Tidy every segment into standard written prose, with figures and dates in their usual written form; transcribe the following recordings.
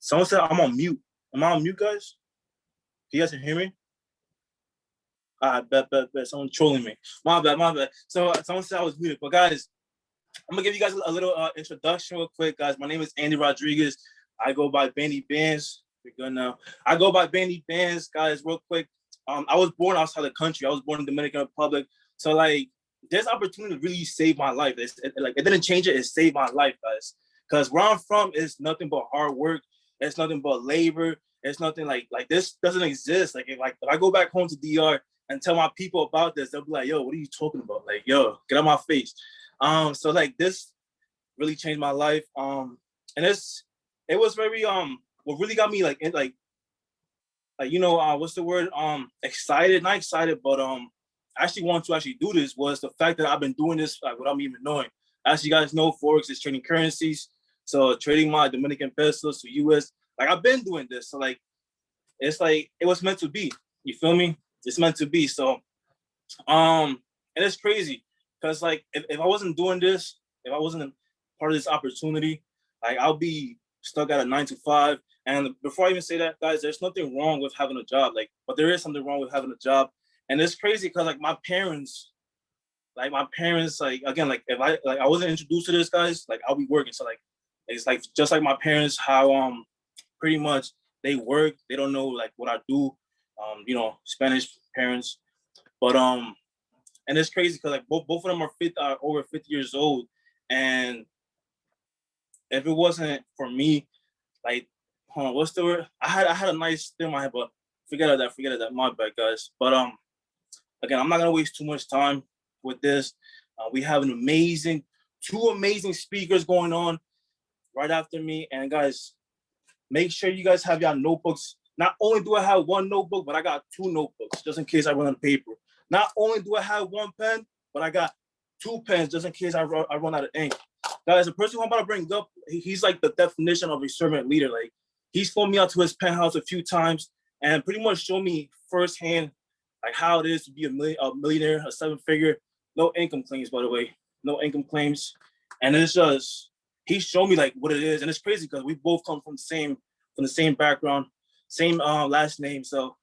Someone said I'm on mute. Am I on mute, guys? Can you guys hear me? I bet. Someone trolling me. My bad. So someone said I was muted. But guys, I'm gonna give you guys a little introduction real quick, guys. My name is Andy Rodriguez. I go by Bandy Bands. We're good now. I go by Bandy Bands, guys. Real quick. I was born outside the country. I was born in Dominican Republic. So like, this opportunity really saved my life. It didn't change it. It saved my life, guys. Because where I'm from is nothing but hard work. It's nothing but labor. It's nothing like this doesn't exist. If I go back home to DR and tell my people about this, they'll be like, yo, what are you talking about? Like, yo, get out my face. So like this really changed my life. And it was very what really got me what's the word? Excited, not excited, but actually want to actually do this was the fact that I've been doing this without me even knowing. As you guys know, Forex is trading currencies. So trading my Dominican pesos to US, I've been doing this. So it's like it was meant to be. You feel me? It's meant to be. So and it's crazy because if I wasn't doing this, if I wasn't part of this opportunity, I'll be stuck at a 9 to 5. And before I even say that, guys, there's nothing wrong with having a job. But there is something wrong with having a job. And it's crazy because my parents, again, if I wasn't introduced to this, guys, I'll be working. So it's just like my parents, how pretty much they work. They don't know what I do. Spanish parents, but and it's crazy because both of them are over 50 years old, and if it wasn't for me, what's the word? I had a nice thing in my head, but forget that. My bad, guys. But again, I'm not gonna waste too much time with this. We have two amazing speakers going on right after me, and guys, make sure you guys have your notebooks. Not only do I have one notebook, but I got 2 notebooks just in case I run out of paper. Not only do I have 1 pen, but I got 2 pens just in case I run out of ink. Guys, the person who I'm about to bring up, he's like the definition of a servant leader. He's flown me out to his penthouse a few times and pretty much showed me firsthand how it is to be a millionaire, a 7-figure, no income claims, by the way, no income claims. And it's just, he showed me what it is. And it's crazy because we both come from the same background, same last name. So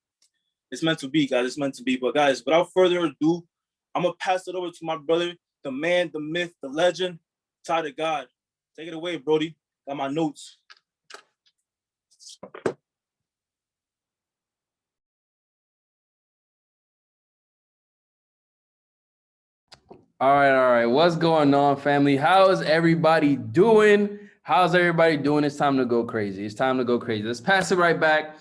it's meant to be, guys. It's meant to be. But guys, without further ado, I'm gonna pass it over to my brother, the man, the myth, the legend, Ty the God. Take it away, Brody. Got my notes. All right. What's going on, family? How's everybody doing? It's time to go crazy. Let's pass it right back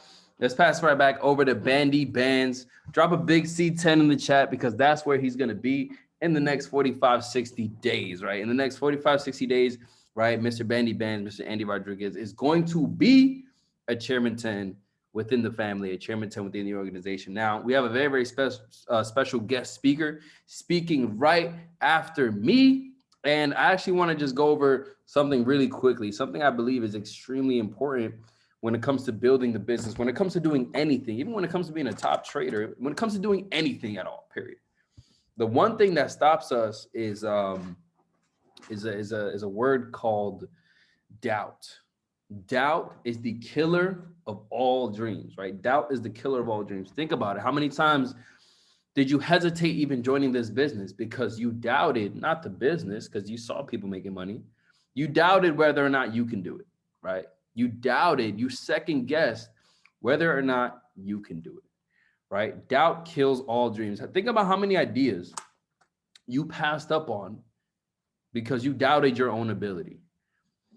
over to Bandy Bands. Drop a big C10 in the chat because that's where he's going to be in the next 45, 60 days, right? In the next 45, 60 days, right? Mr. Bandy Bands, Mr. Andy Rodriguez is going to be a Chairman 10 within the family, a Chairman 10 within the organization. Now, we have a very, very special guest speaker speaking right after me. And I actually want to just go over something really quickly, something I believe is extremely important when it comes to building the business, when it comes to doing anything, even when it comes to being a top trader, when it comes to doing anything at all, period. The one thing that stops us is a word called doubt. Doubt is the killer of all dreams, right? Doubt is the killer of all dreams. Think about it. How many times did you hesitate even joining this business because you doubted, not the business, because you saw people making money. You doubted whether or not you can do it, right? You doubted, you second guessed whether or not you can do it, right? Doubt kills all dreams. Think about how many ideas you passed up on because you doubted your own ability.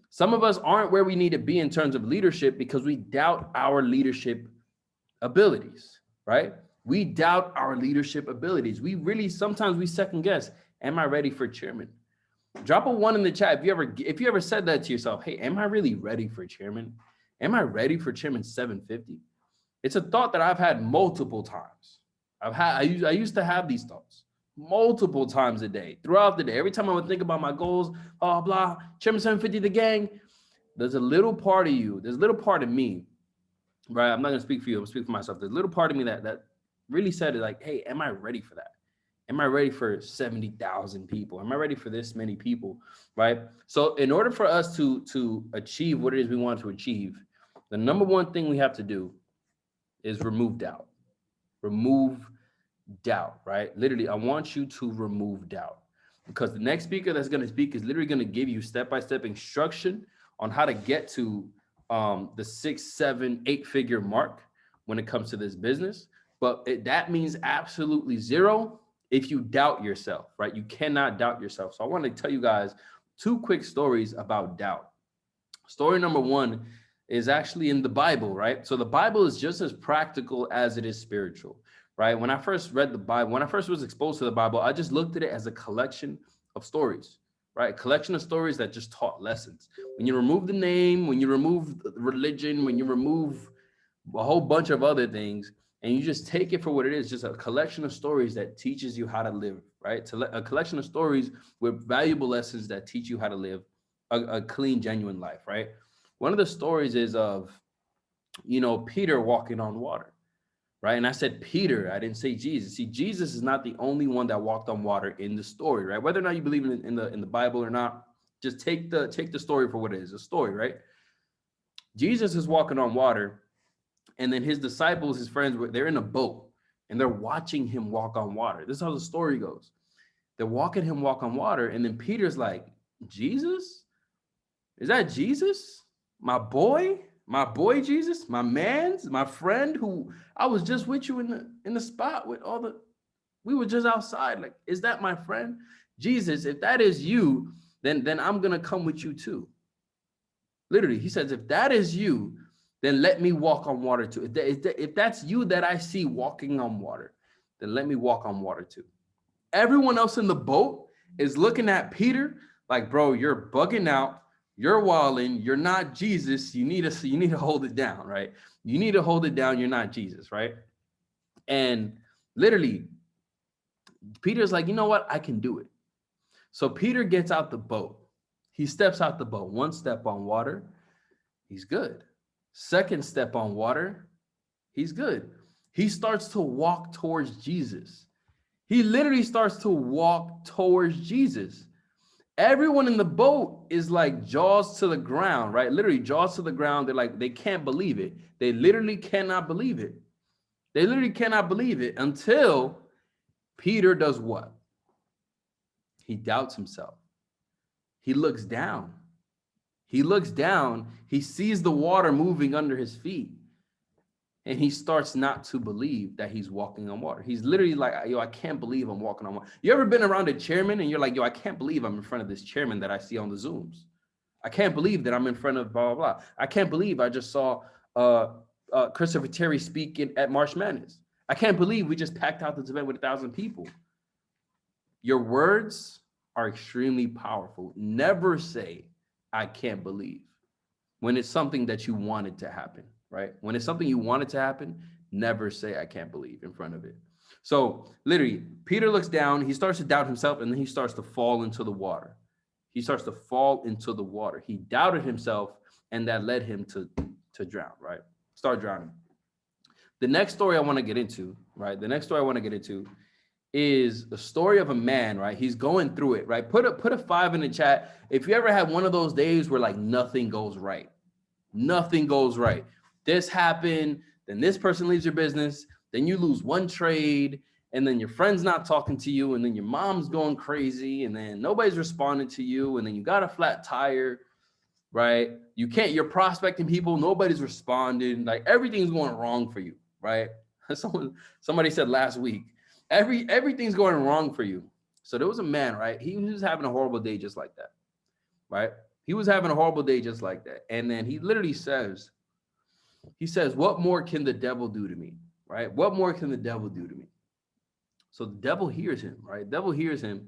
Some of us aren't where we need to be in terms of leadership because we doubt our leadership abilities, right? We doubt our leadership abilities. Sometimes we second guess, am I ready for chairman? Drop a 1 in the chat if you ever said that to yourself. Hey, am I really ready for chairman? Am I ready for chairman 750? It's a thought that I've had multiple times. I used to have these thoughts multiple times a day, throughout the day. Every time I would think about my goals, blah, chairman 750, the gang. There's a little part of you, there's a little part of me, right? I'm not gonna speak for you, I'm speaking for myself. There's a little part of me that really said it, hey, am I ready for that? Am I ready for 70,000 people? Am I ready for this many people, right? So in order for us to achieve what it is we want to achieve, The number one thing we have to do is remove doubt. Remove doubt, right? Literally, I want you to remove doubt, because the next speaker that's going to speak is literally going to give you step-by-step instruction on how to get to the 6, 7, 8 figure mark when it comes to this business. But that means absolutely zero if you doubt yourself, right? You cannot doubt yourself. So I want to tell you guys 2 quick stories about doubt. Story number 1 is actually in the Bible, right? So the Bible is just as practical as it is spiritual, right? When I first read the Bible, when I first was exposed to the Bible, I just looked at it as a collection of stories, right? A collection of stories that just taught lessons. When you remove the name, when you remove religion, when you remove a whole bunch of other things, and you just take it for what it is, just a collection of stories that teaches you how to live, right? A collection of stories with valuable lessons that teach you how to live a clean, genuine life, right? One of the stories is of, Peter walking on water, right? And I said Peter, I didn't say Jesus. See, Jesus is not the only one that walked on water in the story, right? Whether or not you believe in the Bible or not, just take the story for what it is, a story, right? Jesus is walking on water, and then his disciples, his friends, they're in a boat, and they're watching him walk on water. This is how the story goes. They're watching him walk on water, and then Peter's like, Jesus? Is that Jesus? My boy Jesus, my man's, my friend who I was just with you in the spot with we were just outside. Like, is that my friend? Jesus, if that is you, then I'm gonna come with you too. Literally, he says, if that is you, then let me walk on water too. If that's you that I see walking on water, then let me walk on water too. Everyone else in the boat is looking at Peter like, bro, you're bugging out. You're wilding. You're not Jesus. You need to hold it down, right? You need to hold it down. You're not Jesus, right? And literally, Peter's like, you know what? I can do it. So Peter gets out the boat. He steps out the boat. 1 step on water, he's good. 2nd step on water, he's good. He starts to walk towards Jesus. He literally starts to walk towards Jesus. Everyone in the boat is like jaws to the ground, right? Literally jaws to the ground. They're like, they can't believe it. They literally cannot believe it. They literally cannot believe it until Peter does what? He doubts himself. He looks down. He looks down. He sees the water moving under his feet. And he starts not to believe that he's walking on water. He's literally like, yo, I can't believe I'm walking on water. You ever been around a chairman and you're like, yo, I can't believe I'm in front of this chairman that I see on the Zooms. I can't believe that I'm in front of blah, blah, blah. I can't believe I just saw Christopher Terry speaking at March Madness. I can't believe we just packed out this event with 1,000 people. Your words are extremely powerful. Never say, I can't believe, when it's something that you wanted to happen. Right? When it's something you want it to happen, never say, I can't believe in front of it. So literally, Peter looks down, he starts to doubt himself, and then he starts to fall into the water. He starts to fall into the water. He doubted himself, and that led him to drown, right? Start drowning. The next story I want to get into, right? The next story I want to get into is the story of a man, right? He's going through it, right? Put a 5 in the chat if you ever had one of those days where like nothing goes right. Nothing goes right. This happened, then this person leaves your business, then you lose one trade, and then your friend's not talking to you, and then your mom's going crazy, and then nobody's responding to you, and then you got a flat tire, right? You're prospecting people, nobody's responding, like everything's going wrong for you, right? Somebody said last week, everything's going wrong for you. So there was a man, right? He was having a horrible day just like that, right? He was having a horrible day just like that. And then he literally says, what more can the devil do to me, right? What more can the devil do to me? So the devil hears him, right? The devil hears him,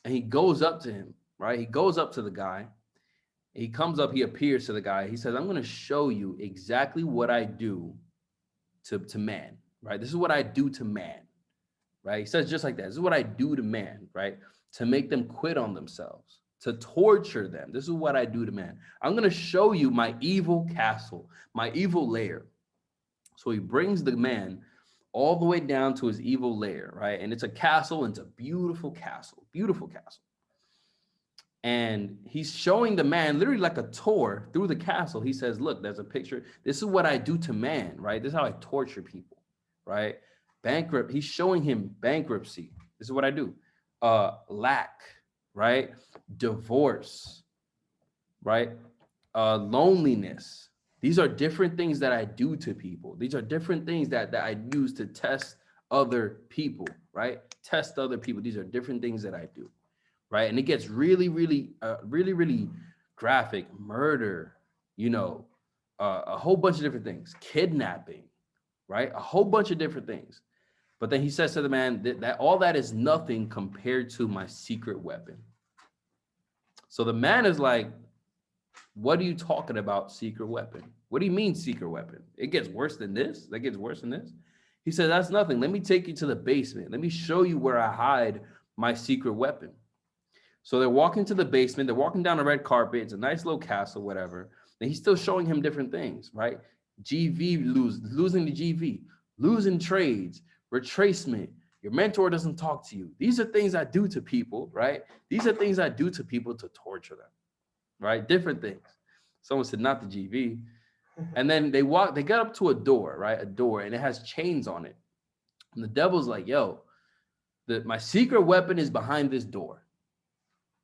and he goes up to him, right? He goes up to the guy. He comes up, he appears to the guy. He says, I'm going to show you exactly what I do to man, right? This is what I do to man, right? He says just like that. This is what I do to man, right? To make them quit on themselves, to torture them. This is what I do to man. I'm going to show you my evil castle, my evil lair. So he brings the man all the way down to his evil lair, right? And it's a castle, and it's a beautiful castle, beautiful castle. And he's showing the man literally like a tour through the castle. He says, look, there's a picture. This is what I do to man, right? This is how I torture people, right? Bankrupt. He's showing him bankruptcy. This is what I do. Lack, right? Divorce, right? Loneliness. These are different things that I do to people. These are different things that I use to test other people, right? Test other people. These are different things that I do. Right. And it gets really, really graphic. Murder, a whole bunch of different things, kidnapping, right? A whole bunch of different things. But then he says to the man that all that is nothing compared to my secret weapon. So the man is like, what are you talking about, secret weapon? What do you mean secret weapon? It gets worse than this? That gets worse than this? He said, that's nothing. Let me take you to the basement. Let me show you where I hide my secret weapon. So they're walking to the basement. They're walking down a red carpet. It's a nice little castle, whatever. And he's still showing him different things, right? Losing the GV, losing trades, retracement. Your mentor doesn't talk to you. These are things I do to people, right? These are things I do to people to torture them, right? Different things. Someone said, not the GV. And then they get up to a door, right? A door, and it has chains on it. And the devil's like, yo, my secret weapon is behind this door.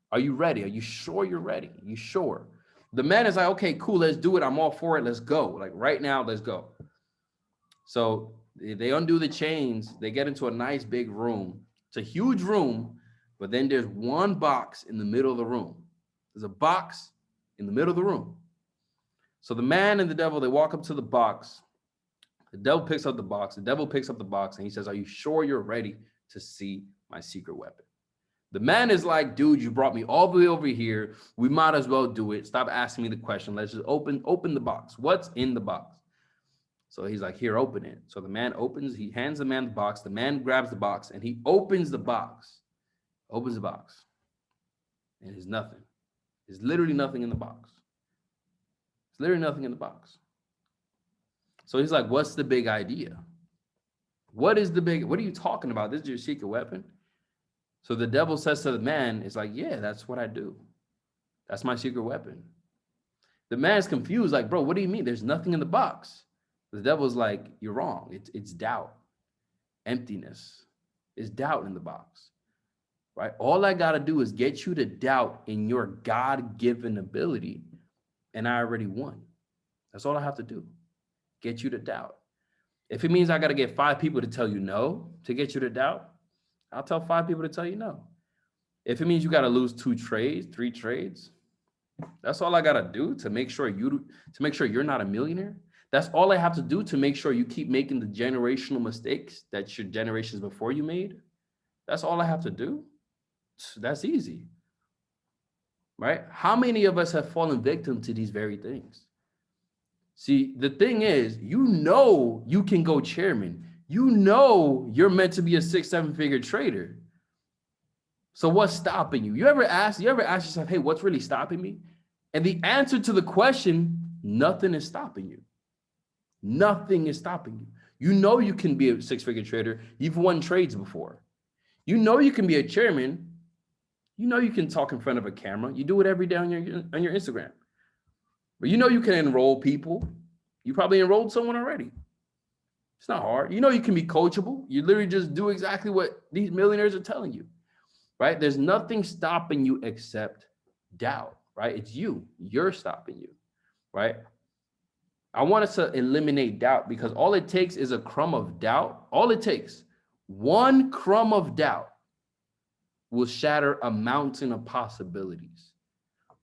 Are you ready? Are you sure you're ready? Are you sure? The man is like, okay, cool, let's do it. I'm all for it. Let's go. Like right now, let's go. So they undo the chains. They get into a nice big room. It's a huge room, but then there's one box in the middle of the room. There's a box in the middle of the room. So the man and the devil, they walk up to the box. The devil picks up the box. The devil picks up the box and he says, are you sure you're ready to see my secret weapon? The man is like, dude, you brought me all the way over here. We might as well do it. Stop asking me the question. Let's just open the box. What's in the box? So he's like, here, open it. So the man opens, he hands the man the box. The man grabs the box and he opens the box. Opens the box. And there's nothing. There's literally nothing in the box. There's literally nothing in the box. So he's like, what's the big idea? What are you talking about? This is your secret weapon? So the devil says to the man, it's like, yeah, that's what I do. That's my secret weapon. The man's confused, like, bro, what do you mean? There's nothing in the box. The devil's like, you're wrong. It's doubt, emptiness. It's doubt in the box, right? All I got to do is get you to doubt in your God-given ability, and I already won. That's all I have to do, get you to doubt. If it means I got to get 5 people to tell you no to get you to doubt, I'll tell 5 people to tell you no. If it means you got to lose 2 trades, 3 trades, that's all I got to do to make sure you're not a millionaire. That's all I have to do to make sure you keep making the generational mistakes that your generations before you made. That's all I have to do. That's easy, right? How many of us have fallen victim to these very things? See, the thing is, you can go chairman. You're meant to be a 6-7-figure trader. So what's stopping you? You ever ask yourself, hey, what's really stopping me? And the answer to the question, nothing is stopping you. Nothing is stopping you. You can be a 6-figure trader. You've won trades before. You can be a chairman. You can talk in front of a camera. You do it every day on your Instagram. But you can enroll people. You probably enrolled someone already. It's not hard. You can be coachable. You literally just do exactly what these millionaires are telling you, right? There's nothing stopping you except doubt, right? It's you're stopping you, right? I want us to eliminate doubt because all it takes is a crumb of doubt. All it takes, one crumb of doubt will shatter a mountain of possibilities,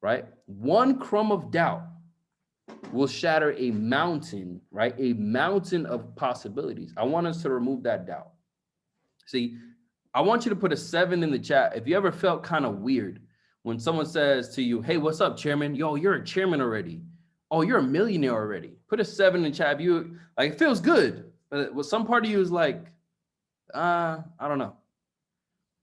right? One crumb of doubt will shatter a mountain, right? A mountain of possibilities. I want us to remove that doubt. See, I want you to put a 7 in the chat. If you ever felt kind of weird when someone says to you, hey, what's up, chairman? Yo, you're a chairman already. Oh, you're a millionaire already. Put a 7 in the chat. If you like, it feels good. But some part of you is like, I don't know.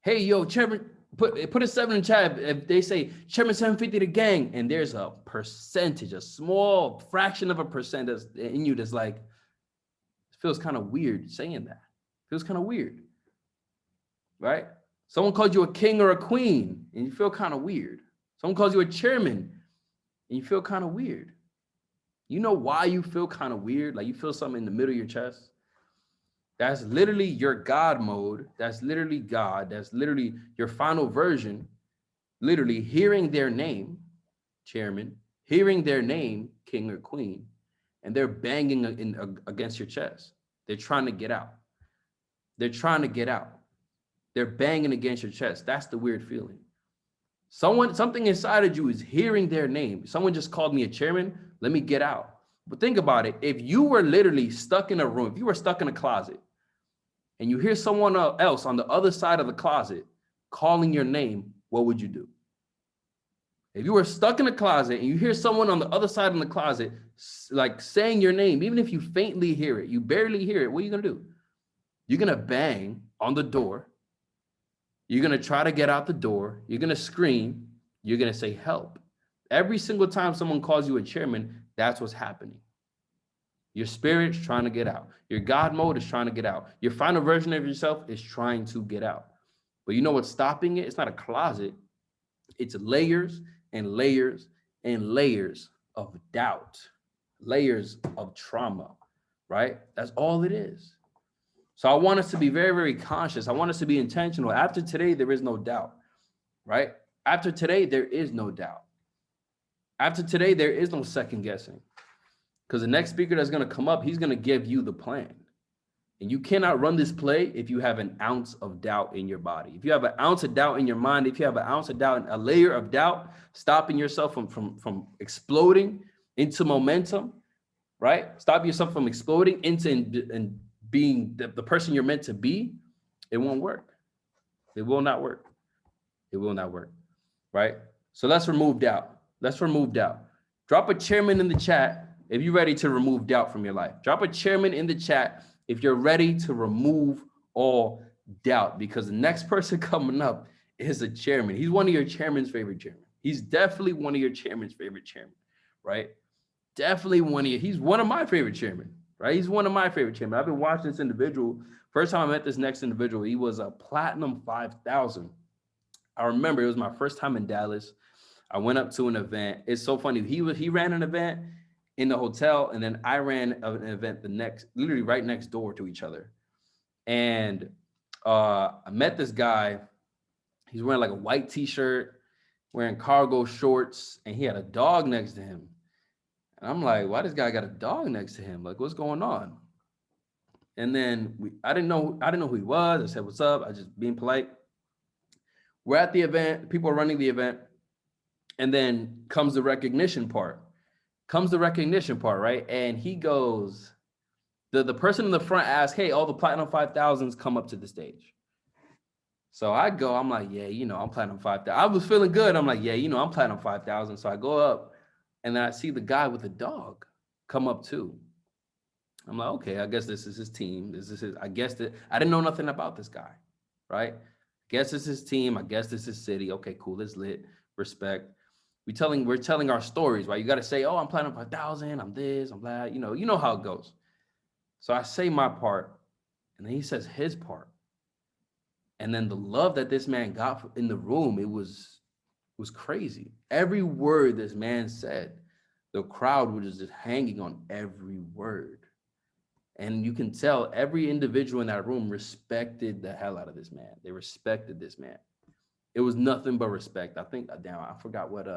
Hey, yo, chairman, put a 7 in chat if they say chairman 750 the gang, and there's a percentage, a small fraction of a percent that's in you that's like, it feels kind of weird saying that. It feels kind of weird, right? Someone called you a king or a queen, and you feel kind of weird. Someone calls you a chairman and you feel kind of weird. You know why you feel kind of weird? Like you feel something in the middle of your chest. That's literally your God mode. That's literally God. That's literally your final version. Literally hearing their name, chairman, hearing their name, king or queen, and they're banging against your chest. They're trying to get out. They're trying to get out. They're banging against your chest. That's the weird feeling. Something inside of you is hearing their name. Someone just called me a chairman. Let me get out. But think about it. If you were literally stuck in a room, if you were stuck in a closet and you hear someone else on the other side of the closet calling your name, what would you do? If you were stuck in a closet and you hear someone on the other side of the closet, like saying your name, even if you faintly hear it, you barely hear it, what are you going to do? You're going to bang on the door. You're going to try to get out the door. You're going to scream. You're going to say help. Every single time someone calls you a chairman, that's what's happening. Your spirit's trying to get out. Your God mode is trying to get out. Your final version of yourself is trying to get out. But you know what's stopping it? It's not a closet. It's layers and layers and layers of doubt, layers of trauma, right? That's all it is. So I want us to be very, very conscious. I want us to be intentional. After today, there is no doubt, right? After today, there is no doubt. After today, there is no second guessing. Because the next speaker that's going to come up, he's going to give you the plan. And you cannot run this play if you have an ounce of doubt in your body. If you have an ounce of doubt in your mind, if you have an ounce of doubt, a layer of doubt, stopping yourself from exploding into momentum, right? Stop yourself from exploding into and being the person you're meant to be, it won't work. It will not work. It will not work, right? So let's remove doubt. Let's remove doubt. Drop a chairman in the chat if you're ready to remove doubt from your life. Drop a chairman in the chat if you're ready to remove all doubt, because the next person coming up is a chairman. He's one of your chairman's favorite chairman. He's definitely one of your chairman's favorite chairman, right? Definitely he's one of my favorite chairmen, right? He's one of my favorite chairmen. I've been watching this individual. First time I met this next individual, he was a Platinum 5000. I remember it was my first time in Dallas. I went up to an event. It's so funny. He ran an event in the hotel, and then I ran an event literally right next door to each other. And I met this guy. He's wearing like a white t-shirt, wearing cargo shorts, and he had a dog next to him. And I'm like, why this guy got a dog next to him? Like, what's going on? And then I didn't know who he was. I said, what's up? I just being polite. We're at the event. People are running the event. And then comes the recognition part. Right? And he goes, the person in the front asks, hey, all the Platinum 5000s come up to the stage. So I go, I'm like, yeah, I'm Platinum 5000. I was feeling good. I'm like, yeah, I'm Platinum 5000. So I go up and then I see the guy with the dog come up too. I'm like, okay, I guess this is his team. I didn't know nothing about this guy, right? Guess it's his team. I guess this is city. Okay, cool. It's lit. Respect. We're telling our stories, right? You got to say, oh, I'm Platinum 5000. I'm this, I'm that. You know how it goes. So I say my part, and then he says his part. And then the love that this man got in the room, it was crazy. Every word this man said, the crowd was just hanging on every word. And you can tell every individual in that room respected the hell out of this man. They respected this man. It was nothing but respect. I forgot what,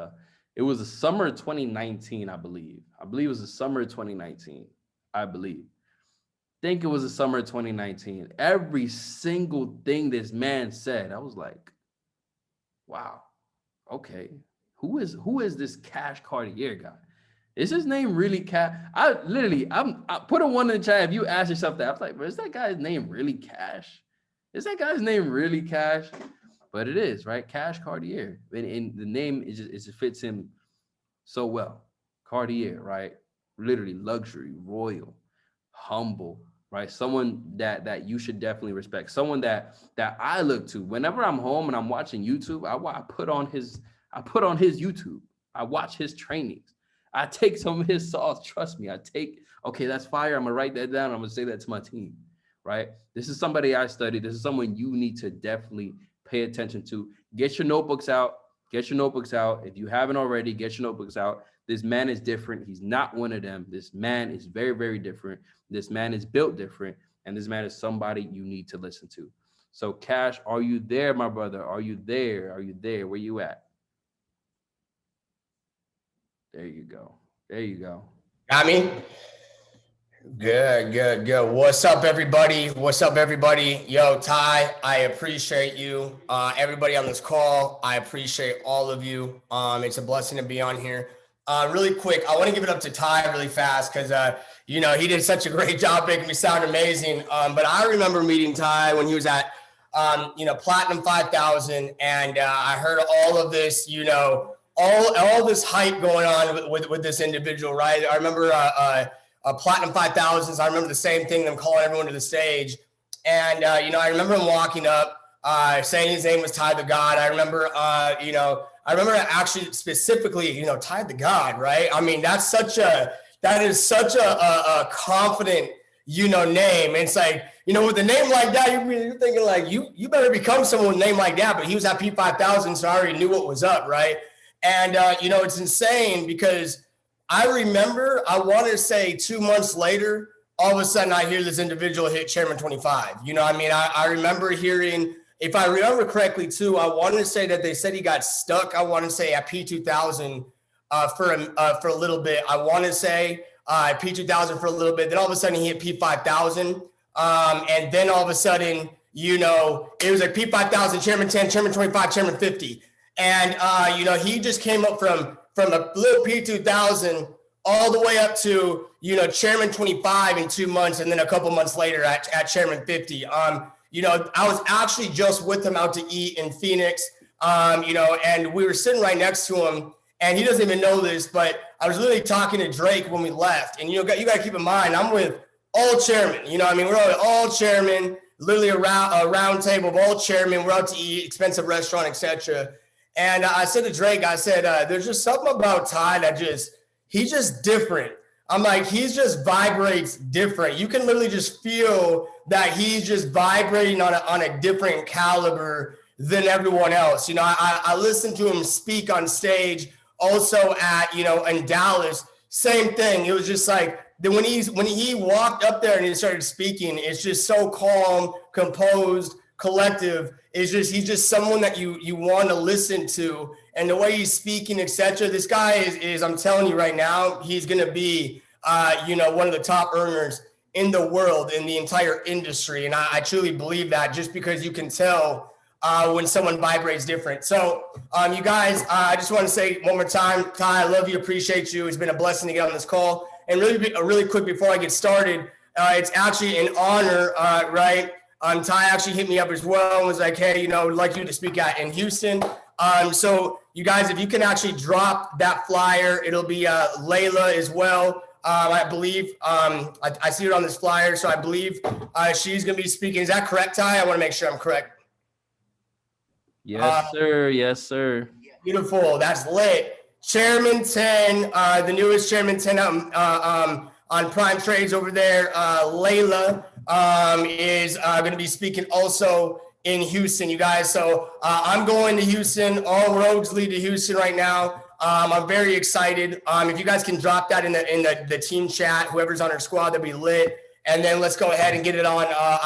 it was the summer of 2019, I believe. I believe it was the summer of 2019, I think it was the summer of 2019. Every single thing this man said, I was like, wow, okay. Who is this Cash Cartier guy? Is his name really Cash? I put a one in the chat if you ask yourself that. I was like, is that guy's name really Cash? Is that guy's name really Cash? But it is, right? Cash Cartier. And the name it just fits him so well. Cartier, right? Literally luxury, royal, humble, right? Someone that you should definitely respect. Someone that I look to. Whenever I'm home and I'm watching YouTube, I put on his YouTube. I watch his trainings. I take some of his sauce. Trust me. Okay, that's fire. I'm gonna write that down. I'm gonna say that to my team, right? This is somebody I study. This is someone you need to definitely pay attention to. Get your notebooks out. Get your notebooks out. If you haven't already, get your notebooks out. This man is different. He's not one of them. This man is very, very different. This man is built different. And this man is somebody you need to listen to. So Cash, are you there, my brother? Are you there? Are you there? Where you at? There you go. There you go. Got me? Good. What's up, everybody? Yo, Ty, I appreciate you. Everybody on this call, I appreciate all of you. It's a blessing to be on here. Really quick, I want to give it up to Ty really fast because, he did such a great job making me sound amazing. But I remember meeting Ty when he was at, Platinum 5000, and I heard all of this, all this hype going on with this individual, right? I remember Platinum 5000s. I remember the same thing, them calling everyone to the stage. And, I remember him walking up, saying his name was Ty the God. I remember, actually specifically, Ty the God, right? I mean, that is such a confident, name. It's like, with a name like that, you're thinking like, you better become someone with a name like that. But he was at P5000, so I already knew what was up, right? And, it's insane because I remember, I want to say 2 months later, all of a sudden I hear this individual hit Chairman 25. I remember hearing, if I remember correctly too, I wanted to say that they said he got stuck. I want to say at P2000 for a little bit. I want to say P2000 for a little bit. Then all of a sudden he hit P5000. And then all of a sudden, it was like P5000, Chairman 10, Chairman 25, Chairman 50. And, he just came up from a little P2000 all the way up to, Chairman 25 in 2 months. And then a couple months later at Chairman 50. I was actually just with him out to eat in Phoenix, and we were sitting right next to him, and he doesn't even know this, but I was literally talking to Drake when we left. And, you got to keep in mind, I'm with all chairmen, we're all chairmen, literally a round table of all chairmen. We're out to eat, expensive restaurant, etc. And I said to Drake, I said, there's just something about Ty that he's just different. I'm like, he just vibrates different. You can literally just feel that he's just vibrating on a different caliber than everyone else. I listened to him speak on stage also at, in Dallas, same thing. It was just like, when he walked up there and he started speaking, it's just so calm, composed, collective. He's just someone that you want to listen to, and the way he's speaking, etc. This guy is I'm telling you right now, he's going to be, one of the top earners in the world, in the entire industry. And I truly believe that, just because you can tell when someone vibrates different. So you guys, I just want to say one more time, Ty, I love you, appreciate you. It's been a blessing to get on this call. And really quick before I get started, it's actually an honor, right? Ty actually hit me up as well and was like, hey, I'd like you to speak out in Houston. So you guys, if you can actually drop that flyer, it'll be Layla as well. I believe I see it on this flyer. So I believe she's going to be speaking. Is that correct, Ty? I want to make sure I'm correct. Yes, sir. Yes, sir. Beautiful. That's lit. Chairman 10, the newest Chairman 10 on Prime Trades over there. Layla is going to be speaking also in Houston, you guys. So I'm going to Houston. All roads lead to Houston right now. I'm very excited. If you guys can drop that in the team chat, whoever's on our squad, that'd be lit. And then let's go ahead and get it on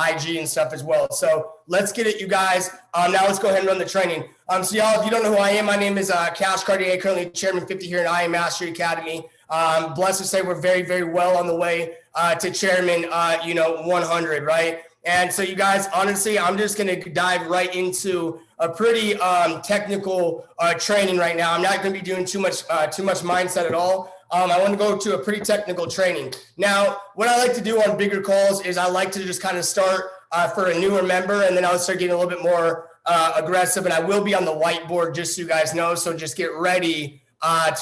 IG and stuff as well. So let's get it, you guys. Now let's go ahead and run the training. So y'all, if you don't know who I am, my name is Cash Cartier, currently Chairman 50 here in IM Mastery Academy. Blessed to say we're very, very well on the way to Chairman 100, right? And so you guys, honestly, I'm just going to dive right into a pretty technical training right now. I'm not going to be doing too much mindset at all. I want to go to a pretty technical training. Now, what I like to do on bigger calls is I like to just kind of start for a newer member, and then I'll start getting a little bit more aggressive, and I will be on the whiteboard, just so you guys know. So just get ready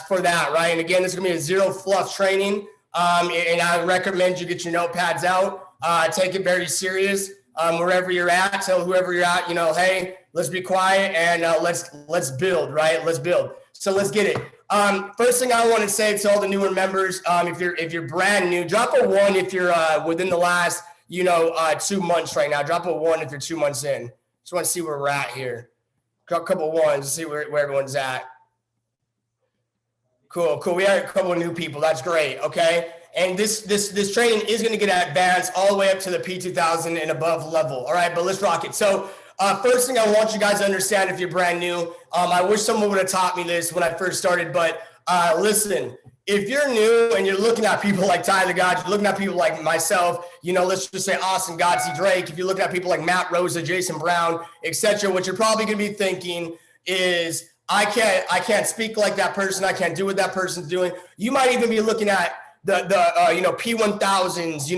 for that, right? And again, this is going to be a zero fluff training, and I recommend you get your notepads out, take it very serious. Wherever you're at, tell whoever you're at, hey, let's be quiet and let's build, right? Let's build. So let's get it. First thing I want to say to all the newer members, if you're brand new, drop a 1 if you're within the last 2 months right now. Drop a 1 if you're 2 months in. Just want to see where we're at here. couple ones. Let's see where everyone's at. Cool. We have a couple of new people. That's great. Okay. And this training is going to get advanced all the way up to the P2000 and above level. All right, but let's rock it. So first thing I want you guys to understand, if you're brand new, I wish someone would have taught me this when I first started, but listen, if you're new and you're looking at people like Tyler Godge, you're looking at people like myself, let's just say Austin Godsey Drake, if you're looking at people like Matt Rosa, Jason Brown, etc., what you're probably going to be thinking is, I can't speak like that person. I can't do what that person's doing. You might even be looking at the P1000s,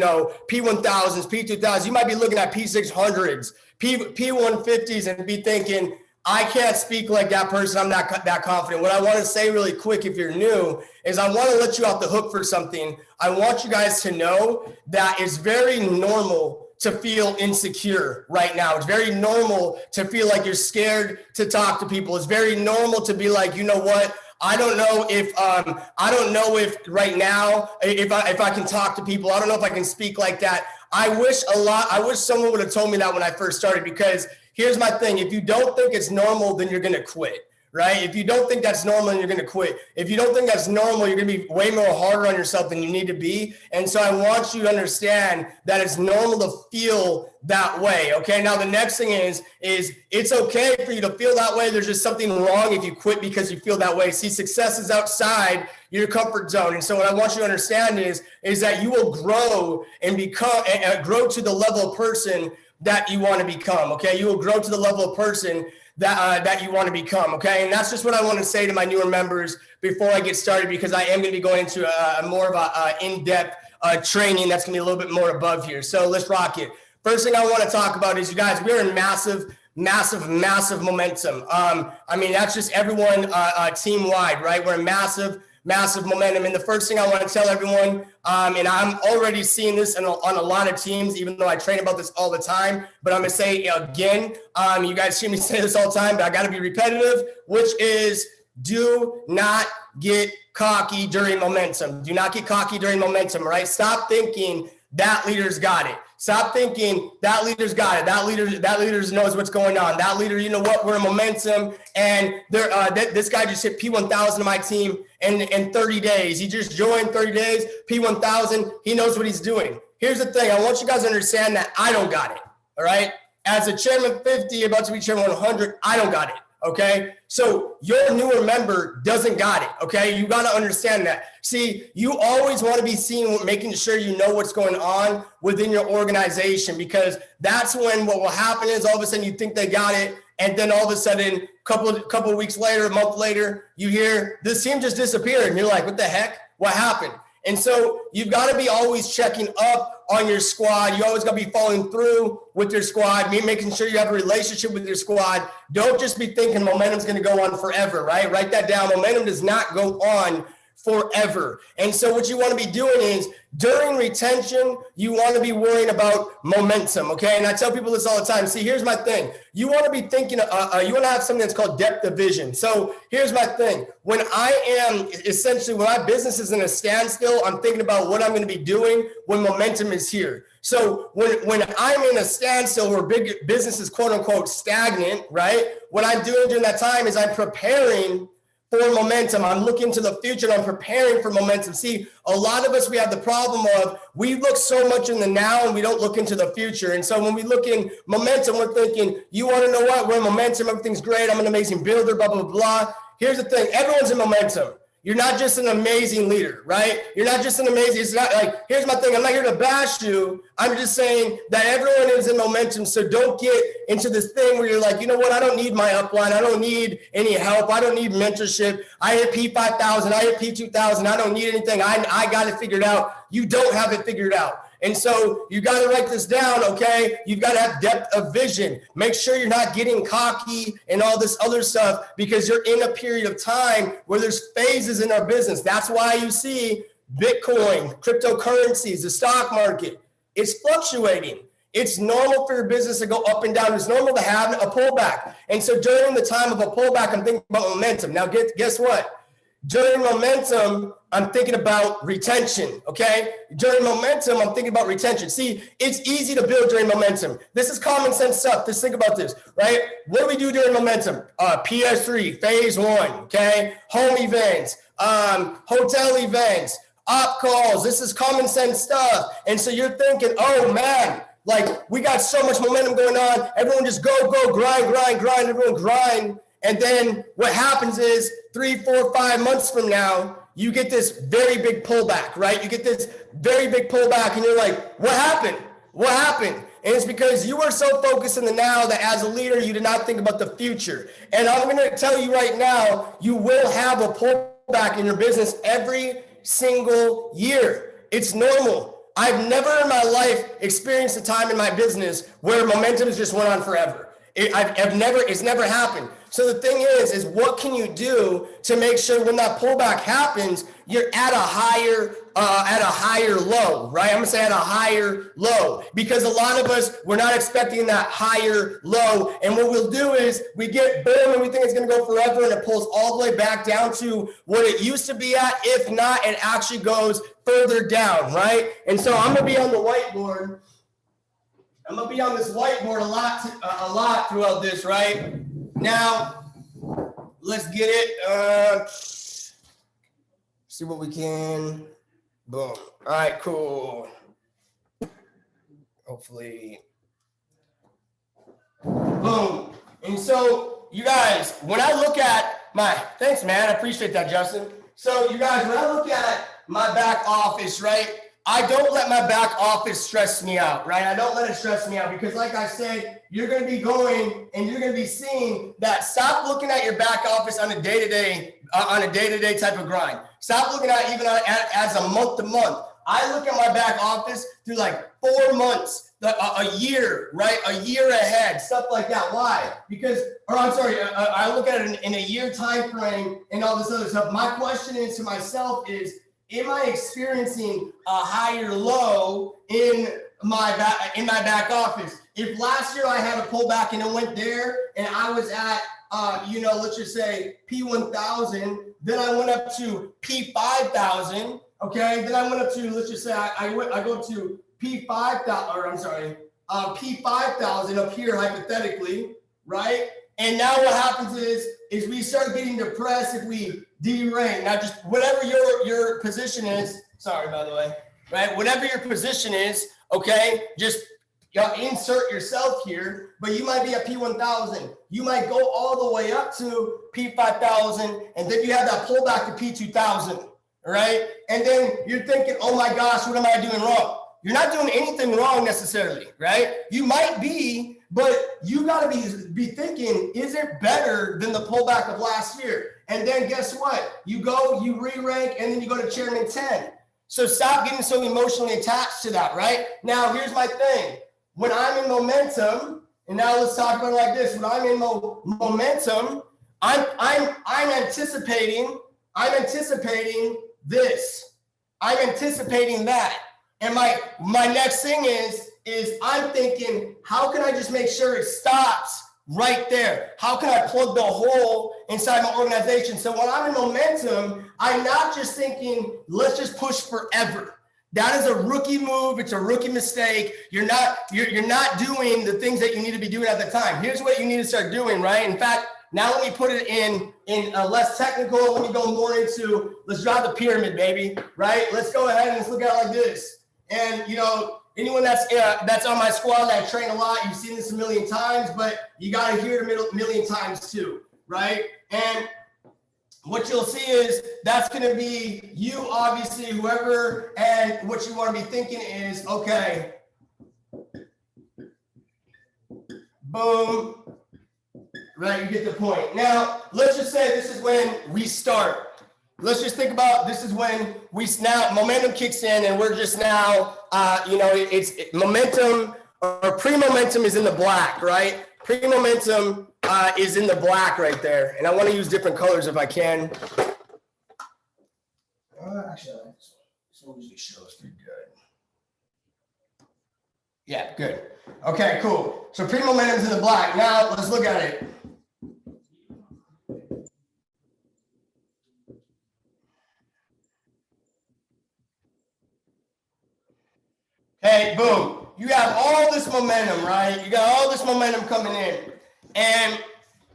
P1000s, P2000s. You might be looking at P600s, P150s, and be thinking, I can't speak like that person. I'm not that confident. What I want to say really quick, if you're new, is I want to let you off the hook for something. I want you guys to know that it's very normal to feel insecure right now. It's very normal to feel like you're scared to talk to people. It's very normal to be like, you know what? I don't know if right now, if I can talk to people. I don't know if I can speak like that. I wish someone would have told me that when I first started, because here's my thing. If you don't think it's normal, then you're going to quit. Right? If you don't think that's normal, you're going to quit. If you don't think that's normal, you're going to be way more harder on yourself than you need to be. And so I want you to understand that it's normal to feel that way. Okay. Now the next thing is it's okay for you to feel that way. There's just something wrong if you quit because you feel that way. See, success is outside your comfort zone. And so what I want you to understand is that you will grow and grow to the level of person that you want to become. Okay. You will grow to the level of person that you want to become, okay? And that's just what I want to say to my newer members before I get started, because I am going to be going into more of a in-depth training that's going to be a little bit more above here. So let's rock it. First thing I want to talk about is, you guys, we're in massive momentum. That's just everyone team-wide, right? We're in massive momentum. And the first thing I want to tell everyone, and I'm already seeing this on a lot of teams, even though I train about this all the time, but I'm going to say again, you guys hear me say this all the time, but I got to be repetitive, which is, do not get cocky during momentum. Do not get cocky during momentum, right? Stop thinking that leader's got it. Stop thinking that leader's got it. That leader knows what's going on. That leader, you know what? We're in momentum, and this guy just hit P1000 on my team in 30 days. He just joined 30 days, P1000. He knows what he's doing. Here's the thing. I want you guys to understand that I don't got it. All right. As a chairman 50, about to be chairman 100, I don't got it. Okay. So your newer member doesn't got it. Okay. You got to understand that. See, you always want to be seen making sure you know what's going on within your organization, because that's when what will happen is all of a sudden you think they got it. And then all of a sudden, couple of weeks later, a month later, you hear this team just disappeared. And you're like, what the heck? What happened? And so you've got to be always checking up on your squad. You always got to be following through with your squad, making sure you have a relationship with your squad. Don't just be thinking momentum's going to go on forever, right? Write that down. Momentum does not go on forever. And so what you want to be doing is, during retention, you want to be worrying about momentum, okay? And I tell people this all the time. See, here's my thing. You want to be thinking, you want to have something that's called depth of vision. So here's my thing. When my business is in a standstill, I'm thinking about what I'm going to be doing when momentum is here. So when I'm in a standstill where big business is quote unquote stagnant, right? What I'm doing during that time is I'm preparing for momentum. I'm looking to the future. I'm preparing for momentum. See, a lot of us, we have the problem of we look so much in the now and we don't look into the future. And so when we look in momentum, we're thinking, you want to know what? We're in momentum. Everything's great. I'm an amazing builder, blah, blah, blah. Here's the thing. Everyone's in momentum. You're not just an amazing leader, right? You're not just an amazing, it's not like, here's my thing. I'm not here to bash you. I'm just saying that everyone is in momentum. So don't get into this thing where you're like, you know what? I don't need my upline. I don't need any help. I don't need mentorship. I hit P5000. I hit P2000. I don't need anything. I got it figured out. You don't have it figured out. And so you got to write this down, okay? You've got to have depth of vision. Make sure you're not getting cocky and all this other stuff, because you're in a period of time where there's phases in our business. That's why you see Bitcoin, cryptocurrencies, the stock market, it's fluctuating. It's normal for your business to go up and down. It's normal to have a pullback. And so during the time of a pullback, I'm thinking about momentum. Now, guess what? during momentum, I'm thinking about retention, okay? During momentum, I'm thinking about retention. See, it's easy to build during momentum. This is common sense stuff. Just think about this, right? What do we do during momentum? PS3, phase 1, okay? Home events, hotel events, op calls. This is common sense stuff. And so you're thinking, oh man, like we got so much momentum going on. Everyone just go, grind, everyone grind. And then what happens is 3, 4, 5 months from now, you get this very big pullback, right? You get this very big pullback and you're like, what happened? What happened? And it's because you were so focused in the now that as a leader, you did not think about the future. And I'm going to tell you right now, you will have a pullback in your business every single year. It's normal. I've never in my life experienced a time in my business where momentum just went on forever. It's never happened. So the thing is what can you do to make sure when that pullback happens, you're at a higher low, right? I'm gonna say at a higher low, because a lot of us, we're not expecting that higher low. And what we'll do is we get boom and we think it's gonna go forever and it pulls all the way back down to what it used to be at. If not, it actually goes further down, right? And so I'm gonna be on the whiteboard. I'm gonna be on this whiteboard a lot throughout this, right? Now, let's get it. See what we can. Boom. All right, cool. Hopefully. Boom. And so, you guys, when I look at thanks, man. I appreciate that, Justin. So, you guys, when I look at my back office, right? I don't let my back office stress me out, right? I don't let it stress me out because like I said, you're going to be going and you're going to be seeing that. Stop looking at your back office on a day-to-day type of grind. Stop looking at even as a month to month. I look at my back office through like 4 months, a year, right? A year ahead, stuff like that. Why? Because, I look at it in a year time frame and all this other stuff. My question is to myself is, am I experiencing a higher low in my back office? If last year I had a pullback and it went there and I was at, let's just say P1000, then I went up to P5000. Okay. Then I went up to, let's just say I go to P5000 up here hypothetically, right? And now what happens is we start getting depressed if we derank. Now, just whatever your position is, sorry, by the way, right? Whatever your position is, okay, just insert yourself here, but you might be at P1000. You might go all the way up to P5000, and then you have that pullback to P2000, right? And then you're thinking, oh my gosh, what am I doing wrong? You're not doing anything wrong necessarily, right? You might be, but you got to be thinking, is it better than the pullback of last year? And then guess what? You re-rank, and then you go to Chairman 10. So stop getting so emotionally attached to that, right? Now, here's my thing. When I'm in momentum, and now let's talk about it like this. When I'm in momentum, I'm anticipating this. I'm anticipating that. And my next thing is I'm thinking, how can I just make sure it stops right there? How can I plug the hole inside my organization? So when I'm in momentum, I'm not just thinking, let's just push forever. That is a rookie move. It's a rookie mistake. You're not doing the things that you need to be doing at the time. Here's what you need to start doing, right? In fact, now let me put it in less technical. Let me go more into, let's draw the pyramid, baby, right? Let's go ahead and let's look at it like this. And, anyone that's on my squad that I train a lot, you've seen this a million times, but you got to hear it a million times too, right? And what you'll see is that's going to be you, obviously, whoever, and what you want to be thinking is, okay, boom, right? You get the point. Now, let's just say this is when we start. Let's just think about this is when momentum kicks in and we're just now, it's momentum or pre-momentum is in the black, right? Pre-momentum is in the black right there. And I want to use different colors if I can. Actually, this one usually shows pretty good. Yeah, good. Okay, cool. So pre-momentum is in the black. Now let's look at it. Okay, boom. You have all this momentum, right? You got all this momentum coming in. And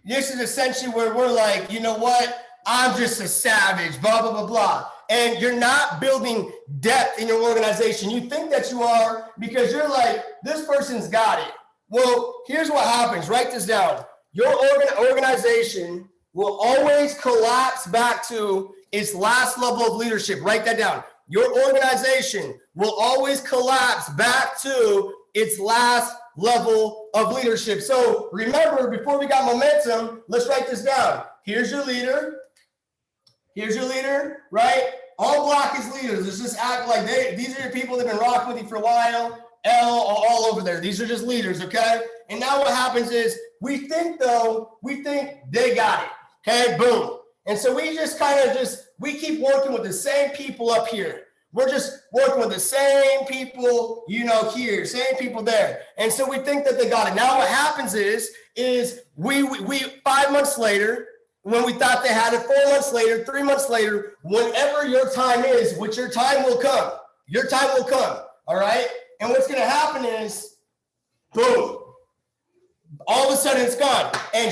this is essentially where we're like, you know what? I'm just a savage, blah, blah, blah, blah. And you're not building depth in your organization. You think that you are because you're like, this person's got it. Well, here's what happens. Write this down. Your organization will always collapse back to its last level of leadership. Write that down. Your organization will always collapse back to its last level of leadership. So remember, before we got momentum, let's write this down. Here's your leader. Here's your leader, right? All black is leaders. Let's just act like these are your people that have been rocking with you for a while. L all over there. These are just leaders, okay? And now what happens is we think they got it, okay? Boom. And so we just we keep working with the same people up here. We're just working with the same people, here, same people there. And so we think that they got it. Now what happens is we 5 months later, when we thought they had it, 4 months later, 3 months later, whenever your time is, which your time will come. Your time will come, all right? And what's going to happen is, boom, all of a sudden it's gone. And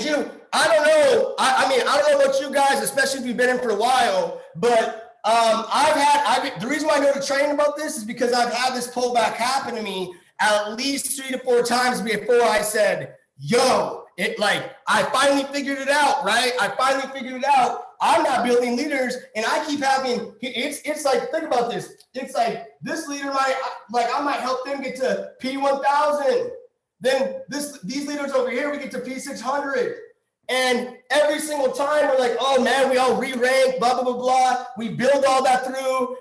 I don't know. I don't know about you guys, especially if you've been in for a while, but the reason why I know to train about this is because I've had this pullback happen to me at least 3 to 4 times before I said, yo, I finally figured it out, right? I finally figured it out. I'm not building leaders, and I keep having, it's like, think about this. It's like this leader I might help them get to P1000. Then these leaders over here, we get to P600. And every single time we're like, oh man, we all re-rank, blah, blah, blah, blah. We build all that through,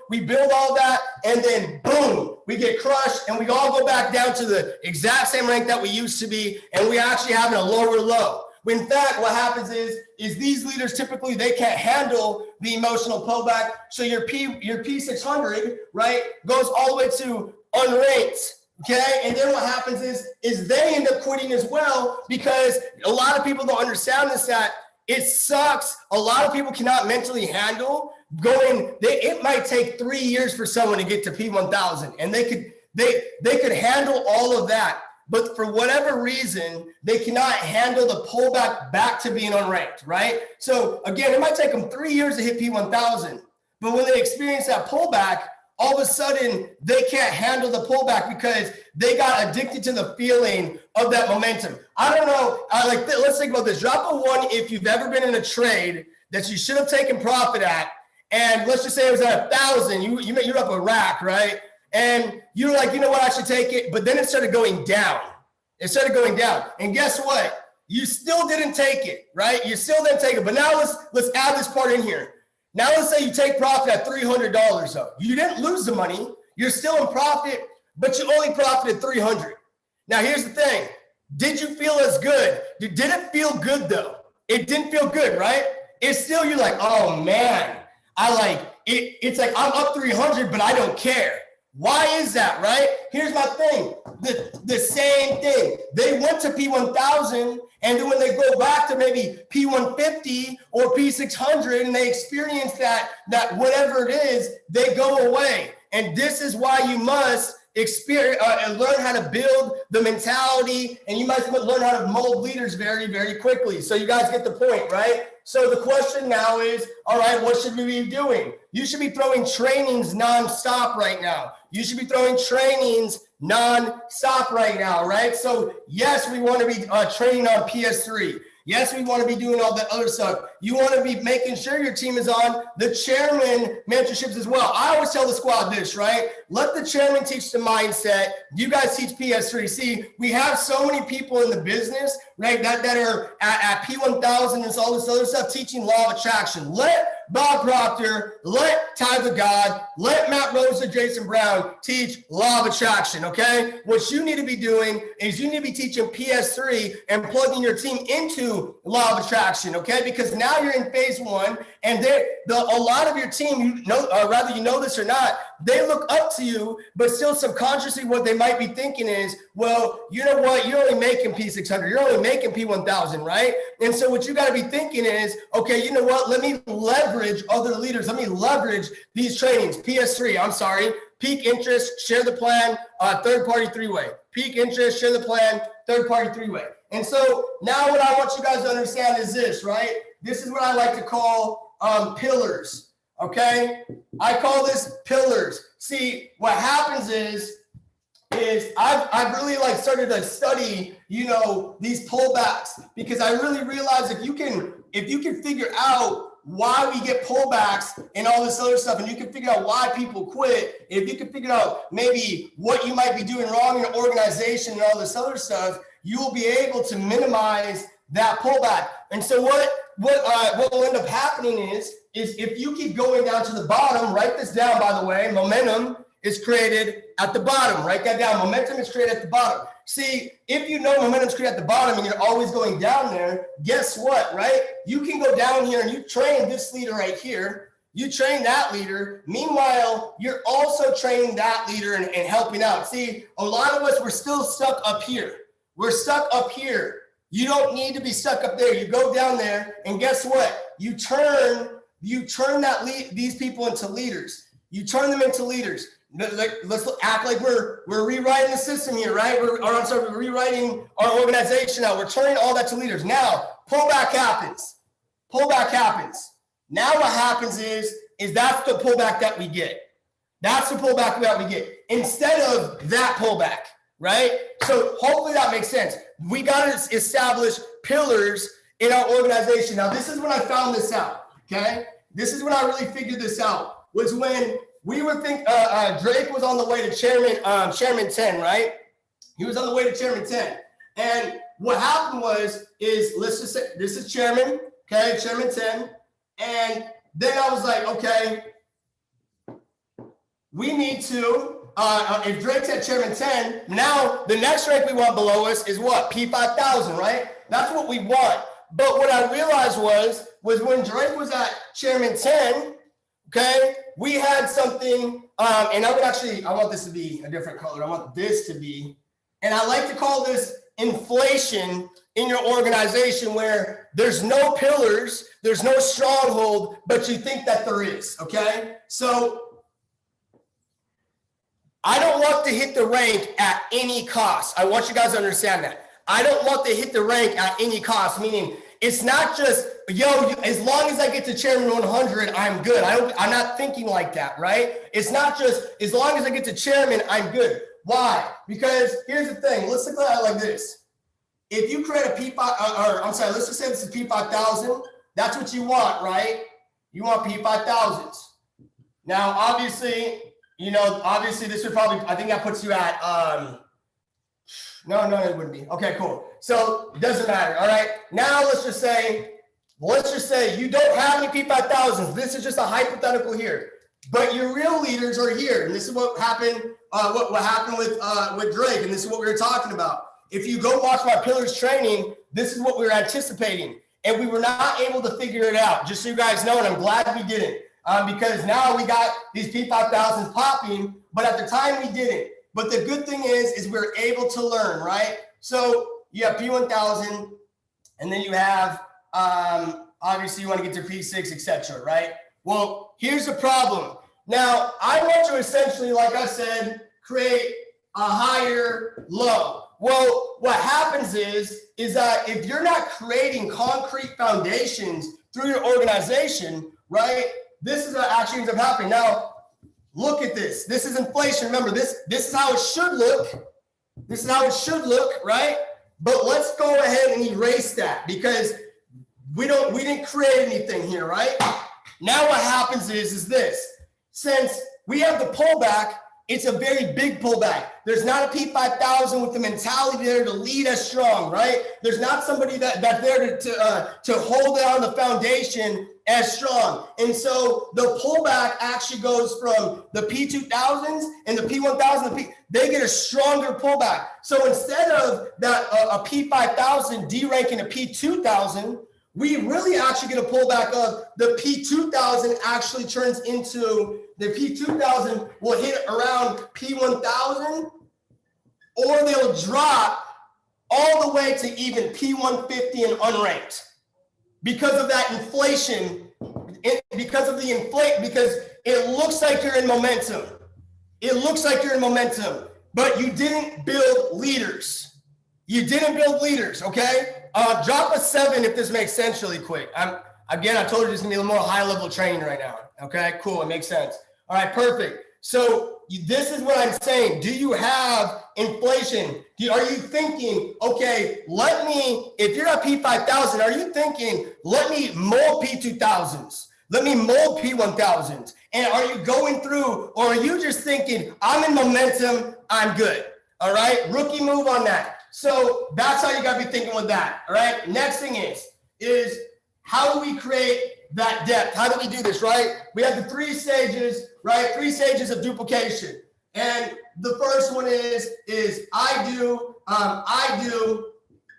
and then boom, we get crushed and we all go back down to the exact same rank that we used to be, and we actually having a lower low. In fact, what happens is these leaders typically, they can't handle the emotional pullback. So your P600, right, goes all the way to unranked. Okay, and then what happens is they end up quitting as well, because a lot of people don't understand this, that it sucks. A lot of people cannot mentally handle it might take 3 years for someone to get to P1000, and they could handle all of that. But for whatever reason, they cannot handle the pullback back to being unranked, right? So again, it might take them 3 years to hit P1000, but when they experience that pullback, all of a sudden, they can't handle the pullback because they got addicted to the feeling of that momentum. I don't know. Let's think about this. Drop a 1 if you've ever been in a trade that you should have taken profit at. And let's just say it was at 1,000. You're up a rack, right? And you're like, you know what, I should take it. But then it started going down. And guess what? You still didn't take it, right? You still didn't take it. But now let's add this part in here. Now let's say you take profit at $300 though. You didn't lose the money. You're still in profit, but you only profited $300. Now here's the thing. Did you feel as good? Did it feel good though? It didn't feel good, right? It's still, you're like, oh man, it's like I'm up 300, but I don't care. Why is that, right? Here's my thing. The same thing. They went to P1000, and then when they go back to maybe P150 or P600 and they experience that whatever it is, they go away. And this is why you must experience and learn how to build the mentality, and you must learn how to mold leaders very, very quickly. So you guys get the point, right? So the question now is, all right, what should we be doing? You should be throwing trainings nonstop right now. You should be throwing trainings nonstop right now, right? So yes, we want to be training on PS3. Yes, we want to be doing all that other stuff. You want to be making sure your team is on the chairman mentorships as well. I always tell the squad this, right? Let the chairman teach the mindset. You guys teach PS3. See, we have so many people in the business, right, that are at P1000 and all this other stuff teaching law of attraction. Let Bob Proctor, let Ty the God, let Matt Rosa, Jason Brown teach law of attraction, okay? What you need to be doing is you need to be teaching PS3 and plugging your team into law of attraction, okay? Because now you're in phase 1, and a lot of your team, you know this or not, they look up to you, but still subconsciously what they might be thinking is, well, you know what? You're only making P600. You're only making P1000, right? And so what you got to be thinking is, okay, you know what? Let me leverage other leaders. Let me leverage these trainings. peak interest, share the plan, third party three-way. Peak interest, share the plan, third party three-way. And so now what I want you guys to understand is this, right? This is what I like to call pillars, okay? I call this pillars. See, what happens is I've really like started to study, you know, these pullbacks, because I really realize if you can figure out why we get pullbacks and all this other stuff, and you can figure out why people quit, if you can figure out maybe what you might be doing wrong in your organization and all this other stuff, you will be able to minimize that pullback. And so what will end up happening is if you keep going down to the bottom, write this down, by the way, momentum is created at the bottom. Write that down. Momentum is created at the bottom. See, if you know momentum is created at the bottom and you're always going down there, guess what, right? You can go down here and you train this leader right here. You train that leader. Meanwhile, you're also training that leader and helping out. See, a lot of us, we're still stuck up here. We're stuck up here. You don't need to be stuck up there. You go down there, and guess what? You turn these people into leaders. You turn them into leaders. Let's act like we're rewriting the system here, right? We're rewriting our organization now. We're turning all that to leaders. Now, pullback happens. Pullback happens. Now what happens is that's the pullback that we get. That's the pullback that we get instead of that pullback, right? So hopefully that makes sense. We got to establish pillars in our organization. Now, this is when I found this out, okay? This is when I really figured this out, was when we were Drake was on the way to Chairman 10, right? He was on the way to Chairman 10. And what happened is let's just say this is Chairman, okay, Chairman 10. And then I was like, okay, we need to, if Drake's at Chairman 10, now the next rank we want below us is what? P5000, right? That's what we want. But what I realized was when Drake was at Chairman 10, okay, we had something, and I want this to be a different color. I want this to be, and I like to call this inflation in your organization, where there's no pillars, there's no stronghold, but you think that there is, okay? So I don't want to hit the rank at any cost. I want you guys to understand that. I don't want to hit the rank at any cost, meaning it's not just, as long as I get to Chairman 100, I'm good. I'm not thinking like that, right? It's not just, as long as I get to Chairman, I'm good. Why? Because here's the thing. Let's look at it like this. If you create a let's just say this is P5000. That's what you want, right? You want P5000s. Now, obviously, this would probably, I think that puts you at, no, it wouldn't be. Okay, cool. So it doesn't matter. All right. Now let's just say you don't have any P5000s. This is just a hypothetical here, but your real leaders are here. And this is what happened, what happened with Drake. And this is what we were talking about. If you go watch my pillars training, this is what we were anticipating. And we were not able to figure it out, just so you guys know, and I'm glad we didn't. Because now we got these P5000s popping, but at the time we didn't. But the good thing is we're able to learn, right? So you have P1000, and then you have, obviously you want to get to P6, etc., right? Well, here's the problem. Now, I want to essentially, like I said, create a higher low. Well, what happens is that if you're not creating concrete foundations through your organization, right? This is what actually ends up happening. Now, look at this. This is inflation. Remember, this is how it should look. This is how it should look, right? But let's go ahead and erase that, because we didn't create anything here, right? Now what happens is this. Since we have the pullback, it's a very big pullback. There's not a P5000 with the mentality there to lead us strong, right? There's not somebody that's there to hold down the foundation as strong. And so the pullback actually goes from the P2000s and the P1000, they get a stronger pullback. So instead of that a P5000 deranking a P2000, we really actually get a pullback of the P2000 actually turns into the P2000 will hit around P1000, or they'll drop all the way to even P150 and unranked because of that inflation, because it looks like you're in momentum. it looks like you're in momentum, but you didn't build leaders. You didn't build leaders, okay? Drop a 7 if this makes sense really quick. Again, I told you this is gonna be a little more high-level training right now. Okay, cool, it makes sense. All right, perfect. So this is what I'm saying. Do you have inflation? Are you thinking, okay, if you're at P5000, are you thinking, let me mold P2000s? Let me mold P1000s. And are you going through, or are you just thinking, I'm in momentum, I'm good? All right, rookie move on that. So that's how you gotta be thinking with that. All right, next thing is how do we create that depth? How do we do this, right? We have the 3 stages, right? 3 stages of duplication. And the first one is I do,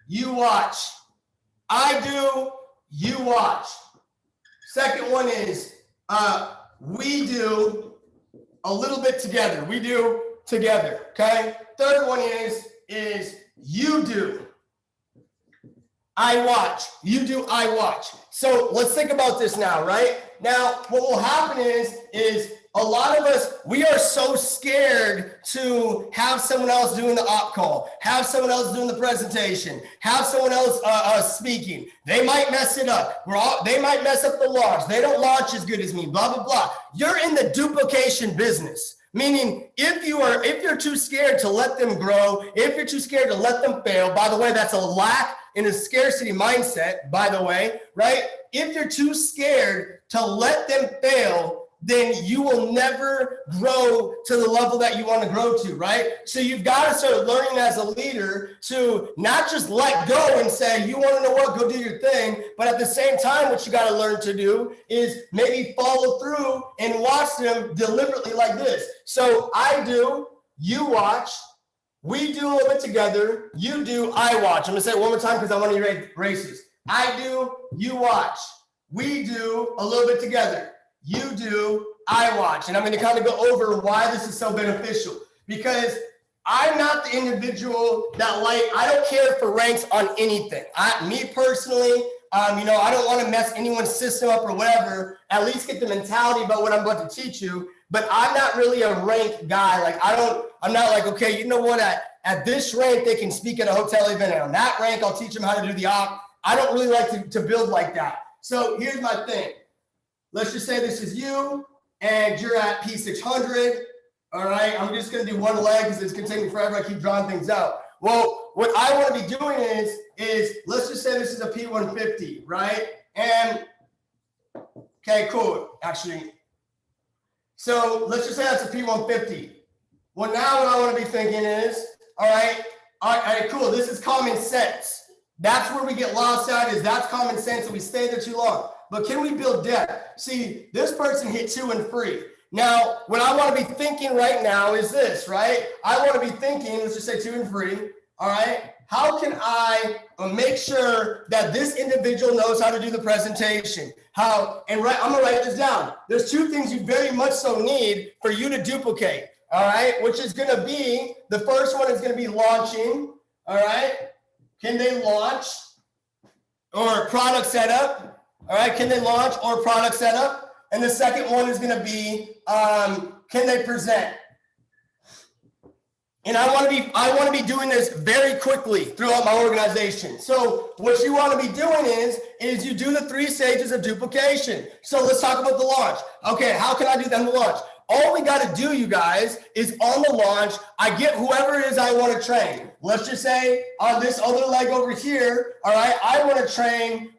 you watch. I do, you watch. Second one is we do a little bit together. We do together, okay? Third one is you do. I watch. You do, I watch. So let's think about this now, right? Now, what will happen is a lot of us, we are so scared to have someone else doing the op call, have someone else doing the presentation, have someone else speaking. They might mess it up. They might mess up the launch. They don't launch as good as me, blah, blah, blah. You're in the duplication business. Meaning, if you're too scared to let them grow, if you're too scared to let them fail, by the way, that's a lack in a scarcity mindset, by the way, right? If you're too scared to let them fail, then you will never grow to the level that you want to grow to, right? So you've got to start learning as a leader to not just let go and say, you want to know what, go do your thing. But at the same time, what you got to learn to do is maybe follow through and watch them deliberately like this. So I do, you watch, we do a little bit together, you do, I watch. I'm going to say it one more time because I want to be racist. I do, you watch, we do a little bit together. You do, I watch. And I'm going to kind of go over why this is so beneficial, because I'm not the individual that I don't care for ranks on anything. Me personally, I don't want to mess anyone's system up or whatever, at least get the mentality about what I'm about to teach you. But I'm not really a rank guy. I'm not like, okay, you know what, at this rank, they can speak at a hotel event. And on that rank, I'll teach them how to do the op. I don't really like to build like that. So here's my thing. Let's just say this is you and you're at P600. All right, I'm just going to do one leg because it's going to take me forever. I keep drawing things out. Well, what I want to be doing is let's just say this is a P150, right? And okay, cool. Actually, so let's just say that's a P150. Well, now what I want to be thinking is, all right, cool. This is common sense. That's where we get lost at, is that's common sense and we stay there too long. But can we build depth? See, this person hit 2 and 3. Now, what I want to be thinking right now is this, right? I want to be thinking, let's just say 2 and 3, all right? How can I make sure that this individual knows how to do the presentation? I'm going to write this down. There's 2 things you very much so need for you to duplicate, all right? Which is going to be, the first one is going to be launching, all right? Can they launch or product setup? All right, can they launch or product setup? And the second one is going to be, can they present? And I want to be doing this very quickly throughout my organization. So what you want to be doing is you do the 3 stages of duplication. So let's talk about the launch. Okay, how can I do that in the launch? All we got to do, you guys, is on the launch, I get whoever it is I want to train. Let's just say on this other leg over here, all right, I want to train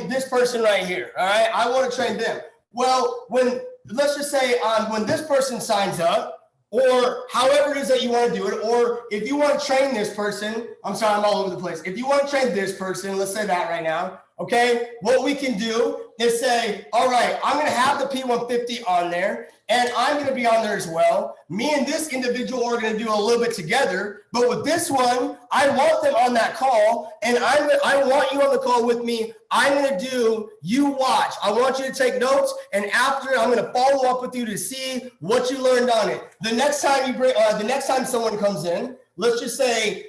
this person right here, all right? I want to train them. Well, let's just say when this person signs up, or however it is that you want to do it, or if you want to train this person, I'm sorry, I'm all over the place. If you want to train this person, let's say that right now, okay, what we can do is say, all right, I'm going to have the P150 on there, and I'm going to be on there as well. Me and this individual are going to do a little bit together, but with this one, I want them on that call, and I want you on the call with me. I'm going to do, you watch. I want you to take notes, and after, I'm going to follow up with you to see what you learned on it. The next time someone comes in, let's just say,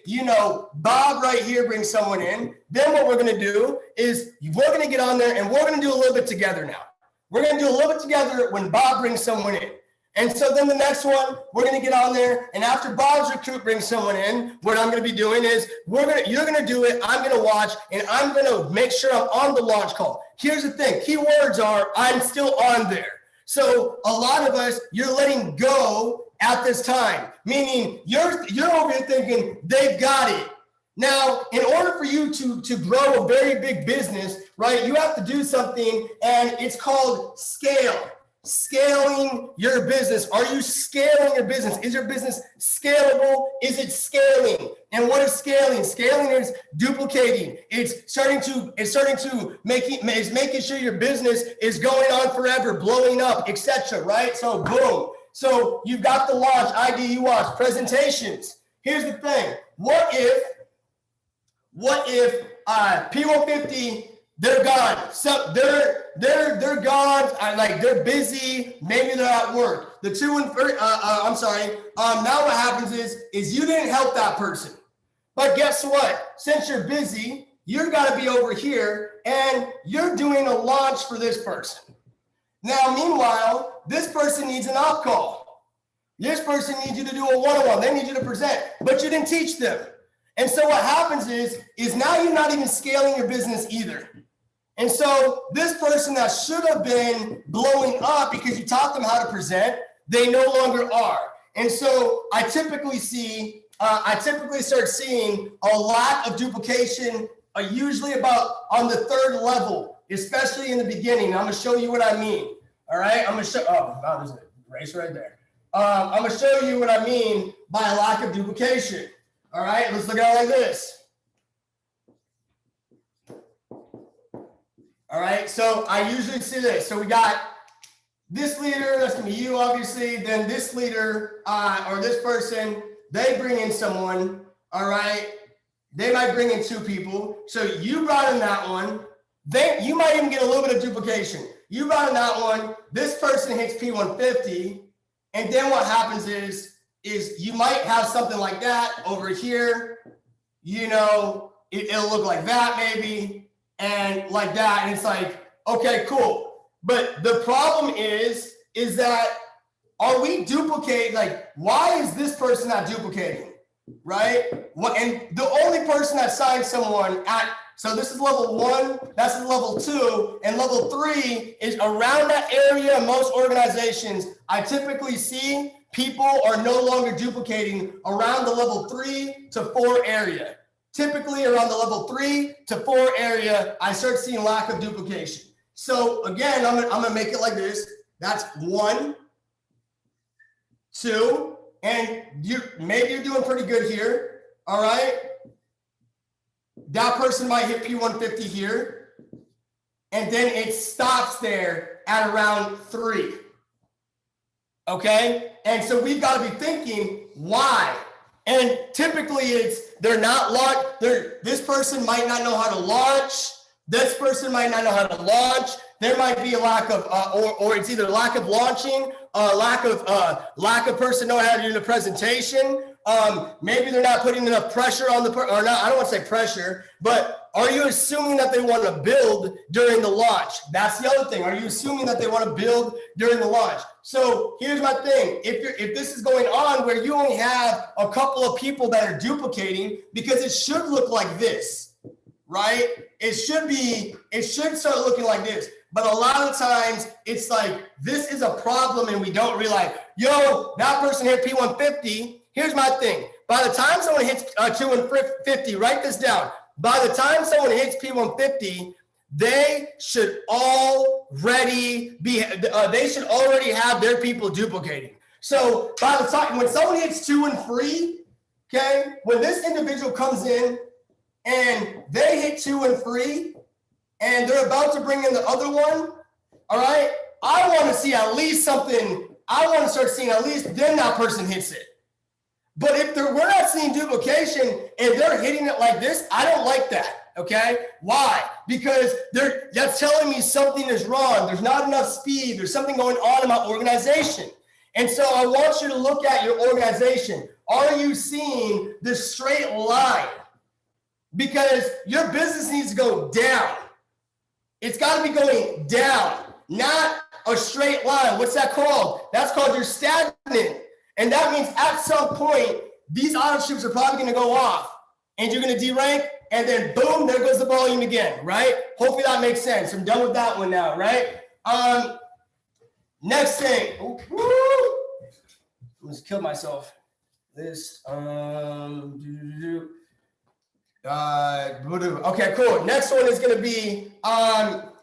Bob right here brings someone in. Then what we're going to do is we're going to get on there and we're going to do a little bit together now. We're going to do a little bit together when Bob brings someone in. And so then the next one, we're going to get on there. And after Bob's Recruit brings someone in, what I'm going to be doing is you're going to do it. I'm going to watch, and I'm going to make sure I'm on the launch call. Here's the thing. Keywords are, I'm still on there. So a lot of us, you're letting go at this time, meaning you're over here thinking they've got it. Now, in order for you to grow a very big business, right, you have to do something, and it's called scale. Scaling your business. Are you scaling your business? Is your business scalable? Is it scaling? And what is scaling? Scaling is duplicating. It's making sure your business is going on forever, blowing up, etc. Right? So boom. So you've got the launch, ID, UOS, presentations. Here's the thing. What if P150, they're gone. So they're gone. Like they're busy. Maybe they're at work. The two and I'm sorry. Now what happens is you didn't help that person. But guess what? Since you're busy, you're got to be over here and you're doing a launch for this person. Now, meanwhile, this person needs an op call. This person needs you to do a one-on-one. They need you to present, but you didn't teach them. And so what happens is now you're not even scaling your business either. And so this person that should have been blowing up because you taught them how to present, they no longer are. And so I typically start seeing a lack of duplication, usually about on the third level, especially in the beginning. I'm going to show you what I mean. All right. I'm going to show, oh, wow, there's a race right there. I'm going to show you what I mean by a lack of duplication. All right. Let's look at it like this. All right, so I usually see this. So we got this leader, that's gonna be you, obviously. Then this leader or this person, they bring in someone, all right? They might bring in two people. So you brought in that one. You might even get a little bit of duplication. You brought in that one. This person hits P150. And then what happens is you might have something like that over here. You know, it'll look like that maybe. And like that, and it's like, okay, cool. But the problem is that are we duplicating? Like, why is this person not duplicating, right? And the only person that signed someone so this is level 1, that's level 2, and level 3 is around that area. Most organizations, I typically see people are no longer duplicating around the level 3 to 4 area. Typically around the level 3 to 4 area, I start seeing lack of duplication. So again, I'm gonna make it like this. That's 1, 2, and maybe you're doing pretty good here. All right. That person might hit P150 here, and then it stops there at around 3. Okay, and so we've got to be thinking why. And typically this person might not know how to launch. This person might not know how to launch. There might be a lack of, or it's either lack of launching, lack of person knowing how to do the presentation. Maybe they're not putting enough pressure on or not. I don't want to say pressure, but are you assuming that they want to build during the launch? That's the other thing. Are you assuming that they want to build during the launch? So here's my thing. If this is going on where you only have a couple of people that are duplicating, because it should look like this, right? It should start looking like this. But a lot of times it's like, this is a problem and we don't realize, yo, that person hit P150. Here's my thing. By the time someone hits 250, write this down. By the time someone hits P150, they should already have their people duplicating. So by the time when someone hits 2 and 3, okay, when this individual comes in and they hit 2 and 3 and they're about to bring in the other one, all right, I want to see at least something. I want to start seeing at least then that person hits it. But if we're not seeing duplication and they're hitting it like this, I don't like that, okay? Why? Because that's telling me something is wrong. There's not enough speed. There's something going on in my organization. And so I want you to look at your organization. Are you seeing this straight line? Because your business needs to go down. It's got to be going down, not a straight line. What's that called? That's called you're stagnant. And that means at some point, these auto shoots are probably going to go off and you're going to derank, and then boom, there goes the volume again, right? Hopefully that makes sense. I'm done with that one now, right? Next thing. Ooh, woo! I almost killed myself. This, okay, cool. Next one is going to be,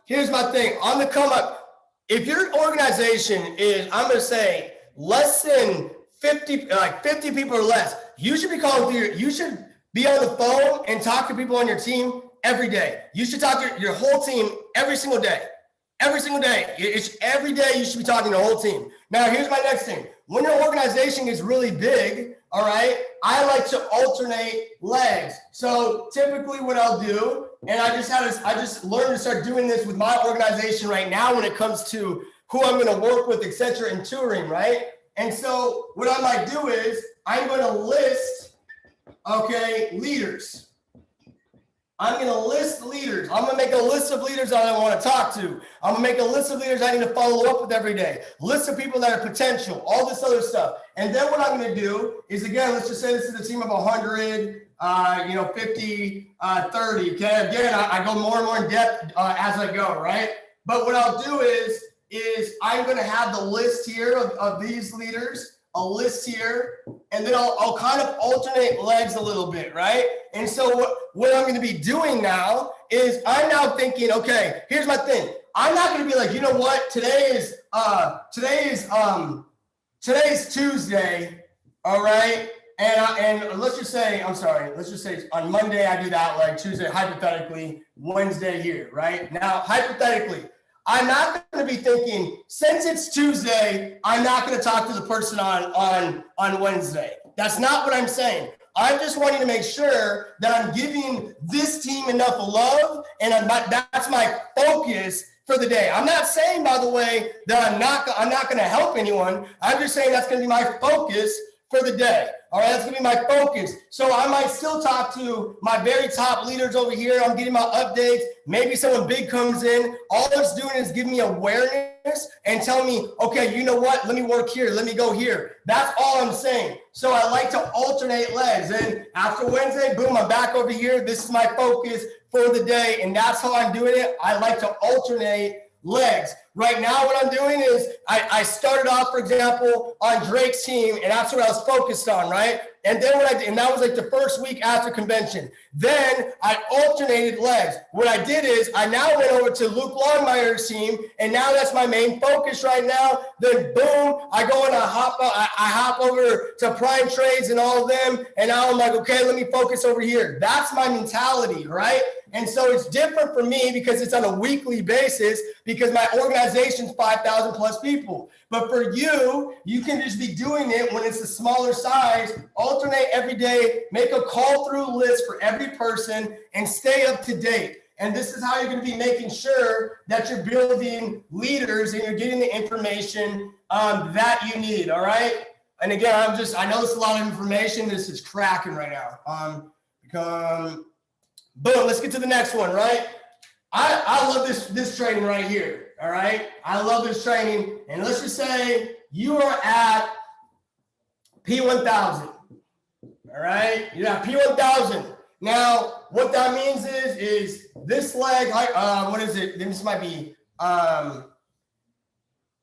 here's my thing. On the come up, if your organization is, I'm going to say, less than 50, like 50 people or less, you should be calling through you should be on the phone and talk to people on your team every day. You should talk to your whole team every single day. Every single day. It's every day you should be talking to the whole team. Now, here's my next thing. When your organization is really big, all right, I like to alternate legs. So typically what I'll do, and I just learned to start doing this with my organization right now when it comes to who I'm going to work with, etc., in touring, right? And so what I might do is I'm going to list, okay, leaders. I'm going to list leaders. I'm going to make a list of leaders that I want to talk to. I'm going to make a list of leaders I need to follow up with every day. List of people that are potential, all this other stuff. And then what I'm going to do is, again, let's just say this is a team of 100, 50, 30. Okay, again, I go more and more in depth as I go, right? But what I'll do is I'm going to have the list here of these leaders, a list here, and then I'll kind of alternate legs a little bit, right? And so what I'm going to be doing now is I'm now thinking, okay, here's my thing. I'm not going to be like, you know what? Today's Tuesday, all right? And let's just say on Monday I do that leg, Tuesday hypothetically, Wednesday here, right? Now hypothetically, I'm not going to be thinking, since it's Tuesday, I'm not going to talk to the person on Wednesday. That's not what I'm saying. I'm just wanting to make sure that I'm giving this team enough love, and that's my focus for the day. I'm not saying, by the way, that I'm not going to help anyone. I'm just saying that's going to be my focus for the day. All right, that's going to be my focus. So I might still talk to my very top leaders over here. I'm getting my updates. Maybe someone big comes in. All it's doing is giving me awareness and telling me, okay, you know what? Let me work here. Let me go here. That's all I'm saying. So I like to alternate legs. And after Wednesday, boom, I'm back over here. This is my focus for the day. And that's how I'm doing it. I like to alternate legs. Right now, what I'm doing is I started off, for example, on Drake's team, and that's what I was focused on, right? And then and that was like the first week after convention. Then I alternated legs. What I did is I now went over to Luke Longmire's team, and now that's my main focus right now. Then boom, I go and I hop over to Prime Trades and all of them, and now I'm like, okay, let me focus over here. That's my mentality, right? And so it's different for me because it's on a weekly basis because my organization's 5,000 plus people. But for you, you can just be doing it when it's a smaller size, alternate every day, make a call through list for every person and stay up to date. And this is how you're going to be making sure that you're building leaders and you're getting the information that you need. All right. And again, I know this is a lot of information. This is cracking right now. Boom, let's get to the next one, right? I love this training right here, all right? I love this training. And let's just say you are at P1000, all right? You're at P1000. Now, what that means is this leg, what is it? This might be,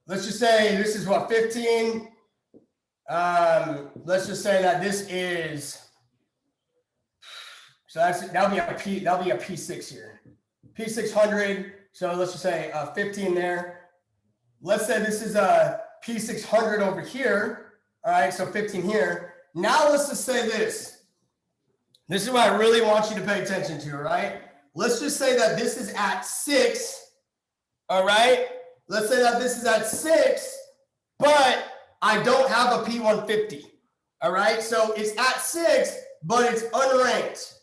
let's just say this is what, 15? Let's just say that this is, so that'll be a P6 here, P600. So let's just say 15 there. Let's say this is a P600 over here. All right, so 15 here. Now let's just say this. This is what I really want you to pay attention to, all right? Let's just say that this is at 6, all right? Let's say that this is at 6, but I don't have a P150, all right? So it's at 6, but it's unranked.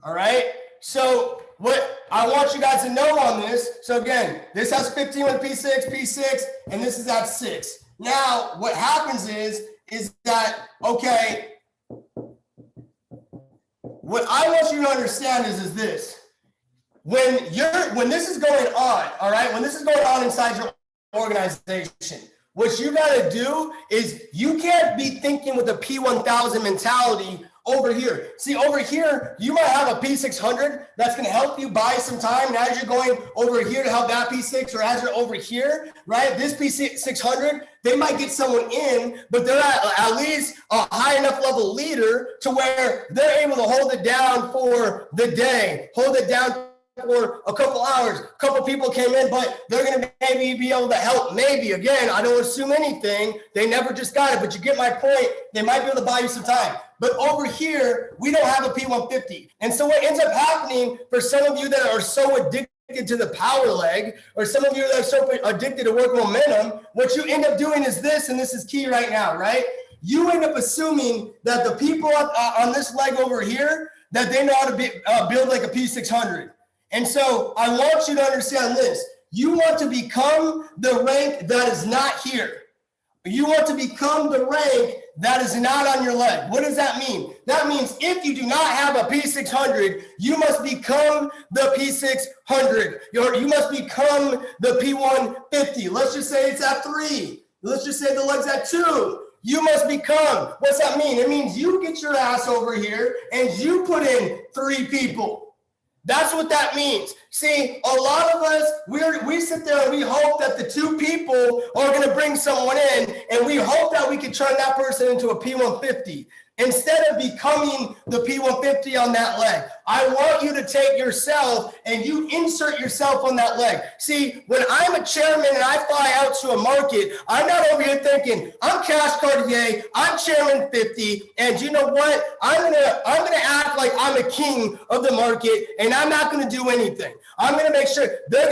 All right. So what I want you guys to know on this. So again, this has 15 with P6, and this is at 6. Now, what happens is that, okay, what I want you to understand is this. when this is going on, all right, when this is going on inside your organization, what you got to do is you can't be thinking with a P1000 mentality over here. See, over here, you might have a P600 that's going to help you buy some time. And as you're going over here to help that P6, or as you're over here, right, this P600, they might get someone in, but they're at least a high enough level leader to where they're able to hold it down for the day, hold it down for a couple hours. A couple people came in, but they're going to maybe be able to help. Maybe, again, I don't assume anything. They never just got it, but you get my point. They might be able to buy you some time. But over here, we don't have a P150. And so what ends up happening for some of you that are so addicted to the power leg, or some of you that are so addicted to work momentum, what you end up doing is this, and this is key right now, right? You end up assuming that the people on this leg over here, that they know how to build like a P600. And so I want you to understand this. You want to become the rank that is not here. You want to become the rank that is not on your leg. What does that mean? That means if you do not have a P600, you must become the P600. You must become the P150. Let's just say it's at 3. Let's just say the leg's at 2. You must become. What's that mean? It means you get your ass over here and you put in 3 people. That's what that means. See, a lot of us, we sit there and we hope that the 2 people are going to bring someone in, and we hope that we can turn that person into a P150. Instead of becoming the P150 on that leg, I want you to take yourself and you insert yourself on that leg. See, when I'm a chairman and I fly out to a market, I'm not over here thinking, I'm Cash Cartier, I'm Chairman 50, and you know what? I'm gonna act like I'm a king of the market, and I'm not gonna do anything. I'm gonna make sure they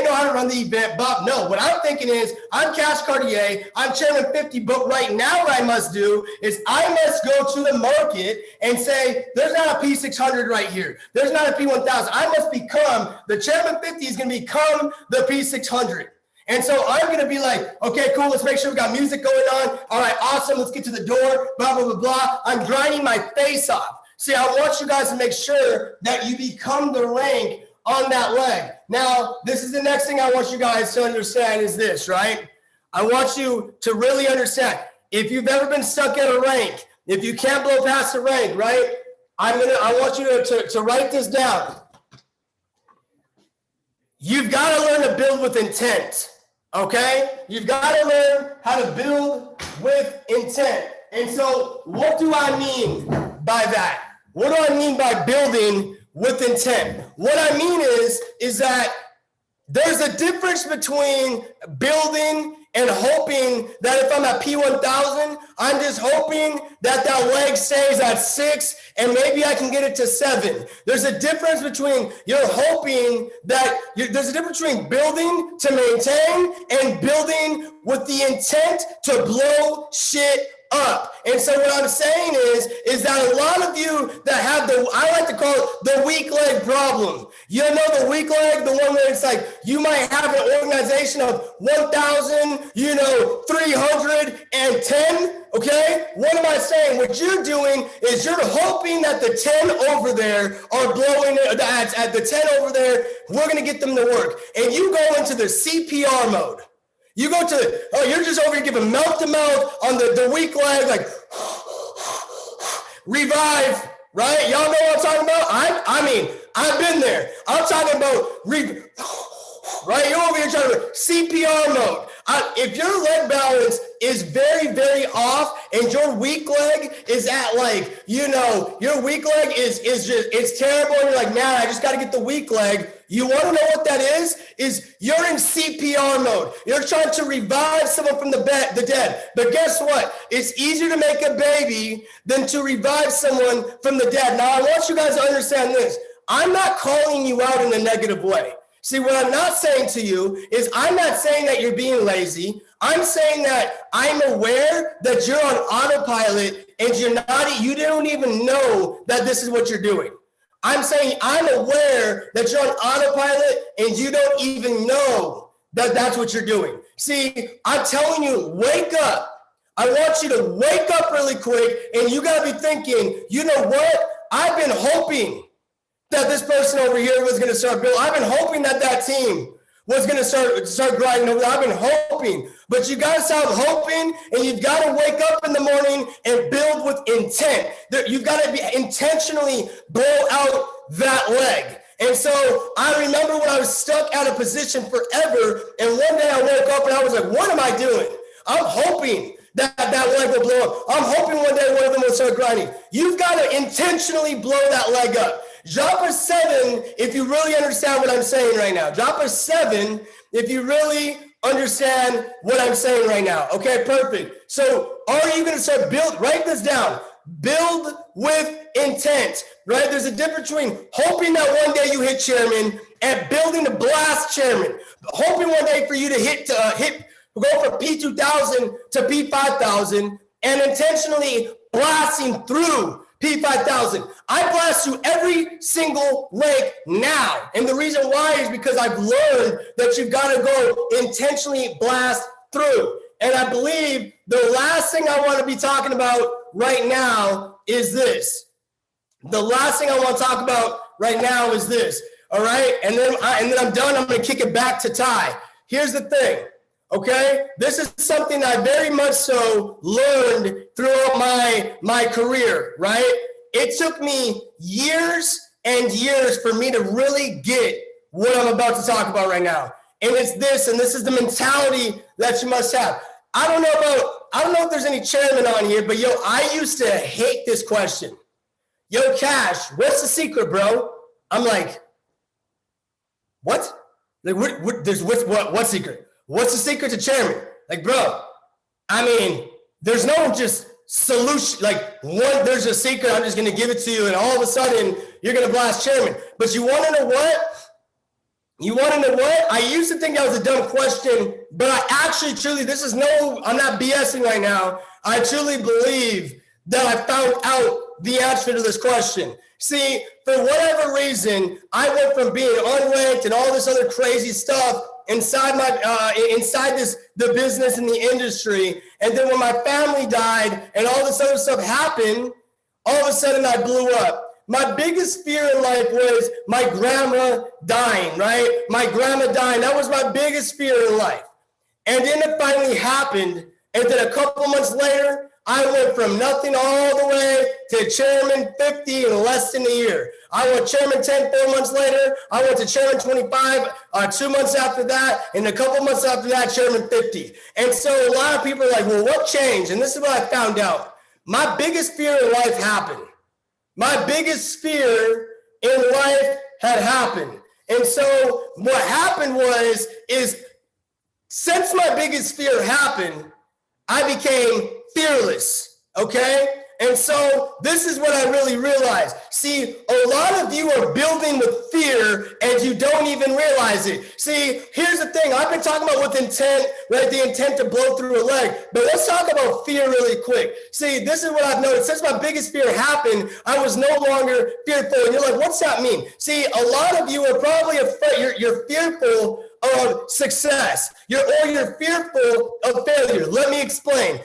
know how to run the event. But no, what I'm thinking is, I'm Cash Cartier, I'm Chairman 50, but right now what I must do is I must go to the market and say, there's not a P600 right here. There's not a P1000. I must become, the Chairman 50 is going to become the P600. And so I'm going to be like, okay, cool. Let's make sure we got music going on. All right, awesome. Let's get to the door, blah, blah, blah, blah. I'm grinding my face off. See, I want you guys to make sure that you become the rank on that leg. Now, this is the next thing I want you guys to understand is this, right? I want you to really understand. If you've ever been stuck at a rank, if you can't blow past the rank, right? I want you to write this down. You've got to learn to build with intent, okay? You've got to learn how to build with intent. And so what do I mean by that? What do I mean by building with intent? What I mean is that there's a difference between building and hoping that if I'm at P1000, I'm just hoping that that leg stays at 6 and maybe I can get it to 7. There's a difference between you're hoping that there's a difference between building to maintain and building with the intent to blow shit up. And so what I'm saying is that a lot of you that have I like to call it the weak leg problem. You know the weak leg, the one where it's like you might have an organization of 1,310. Okay, what am I saying? What you're doing is you're hoping that the 10 over there are blowing it. At the 10 over there, we're gonna get them to work, and you go into the CPR mode. You go to, you're just over here giving mouth to mouth on the weak leg, like revive, right? Y'all know what I'm talking about? I mean, I've been there. I'm talking about right? You're over here trying to CPR mode. If your leg balance is very, very off and your weak leg is at like, your weak leg is just, it's terrible. And you're like, man, I just got to get the weak leg. You want to know what that is you're in CPR mode. You're trying to revive someone from the dead. But guess what? It's easier to make a baby than to revive someone from the dead. Now, I want you guys to understand this. I'm not calling you out in a negative way. See, what I'm not saying to you is I'm not saying that you're being lazy. I'm saying that I'm aware that you're on autopilot and you don't even know that this is what you're doing. I'm saying I'm aware that you're on autopilot and you don't even know that that's what you're doing. See, I'm telling you, wake up. I want you to wake up really quick, and you got to be thinking, you know what? I've been hoping that this person over here was going to start building. I've been hoping that that team was going to start grinding over there. I've been hoping, but you got to stop hoping, and you've got to wake up in the morning and build with intent. You've got to be intentionally blow out that leg. And so I remember when I was stuck at a position forever, and one day I woke up and I was like, what am I doing? I'm hoping that leg will blow up. I'm hoping one day one of them will start grinding. You've got to intentionally blow that leg up. Drop a 7 if you really understand what I'm saying right now. Drop a 7 if you really understand what I'm saying right now. Okay, perfect. So are you going to start write this down. Build with intent, right? There's a difference between hoping that one day you hit chairman and building to blast chairman. Hoping one day for you to go from P2000 to P5000 and intentionally blasting through P5000. I blast through every single rank now. And the reason why is because I've learned that you've got to go intentionally blast through. And I believe the last thing I want to be talking about right now is this. The last thing I want to talk about right now is this. All right. And then I'm done. I'm going to kick it back to Ty. Here's the thing. Okay. This is something I very much so learned throughout my career. Right. It took me years and years for me to really get what I'm about to talk about right now. And it's this, and this is the mentality that you must have. I don't know if there's any chairman on here, but yo, I used to hate this question. Yo, Cash, what's the secret, bro? I'm like, what? Like, what secret? What's the secret to chairman? Like, bro, I mean, there's no just solution. Like, there's a secret. I'm just going to give it to you. And all of a sudden you're going to blast chairman. But you want to know what? I used to think that was a dumb question, but I actually truly, I'm not BSing right now. I truly believe that I found out the answer to this question. See, for whatever reason, I went from being unranked and all this other crazy stuff inside the business and the industry. And then when my family died and all this other stuff happened, all of a sudden I blew up. My biggest fear in life was my grandma dying, right? My grandma dying. That was my biggest fear in life. And then it finally happened. And then a couple months later, I went from nothing all the way to chairman 50 in less than a year. I went chairman 10 4 months later. I went to chairman 25 2 months after that. And a couple months after that, chairman 50. And so a lot of people are like, well, what changed? And this is what I found out. My biggest fear in life happened. My biggest fear in life had happened. And so what happened is since my biggest fear happened, I became fearless, okay? And so this is what I really realized. See, a lot of you are building with fear and you don't even realize it. See, here's the thing. I've been talking about with intent, right? The intent to blow through a leg. But let's talk about fear really quick. See, this is what I've noticed. Since my biggest fear happened, I was no longer fearful. And you're like, what's that mean? See, a lot of you are probably afraid. You're fearful of success. You're fearful of failure. Let me explain.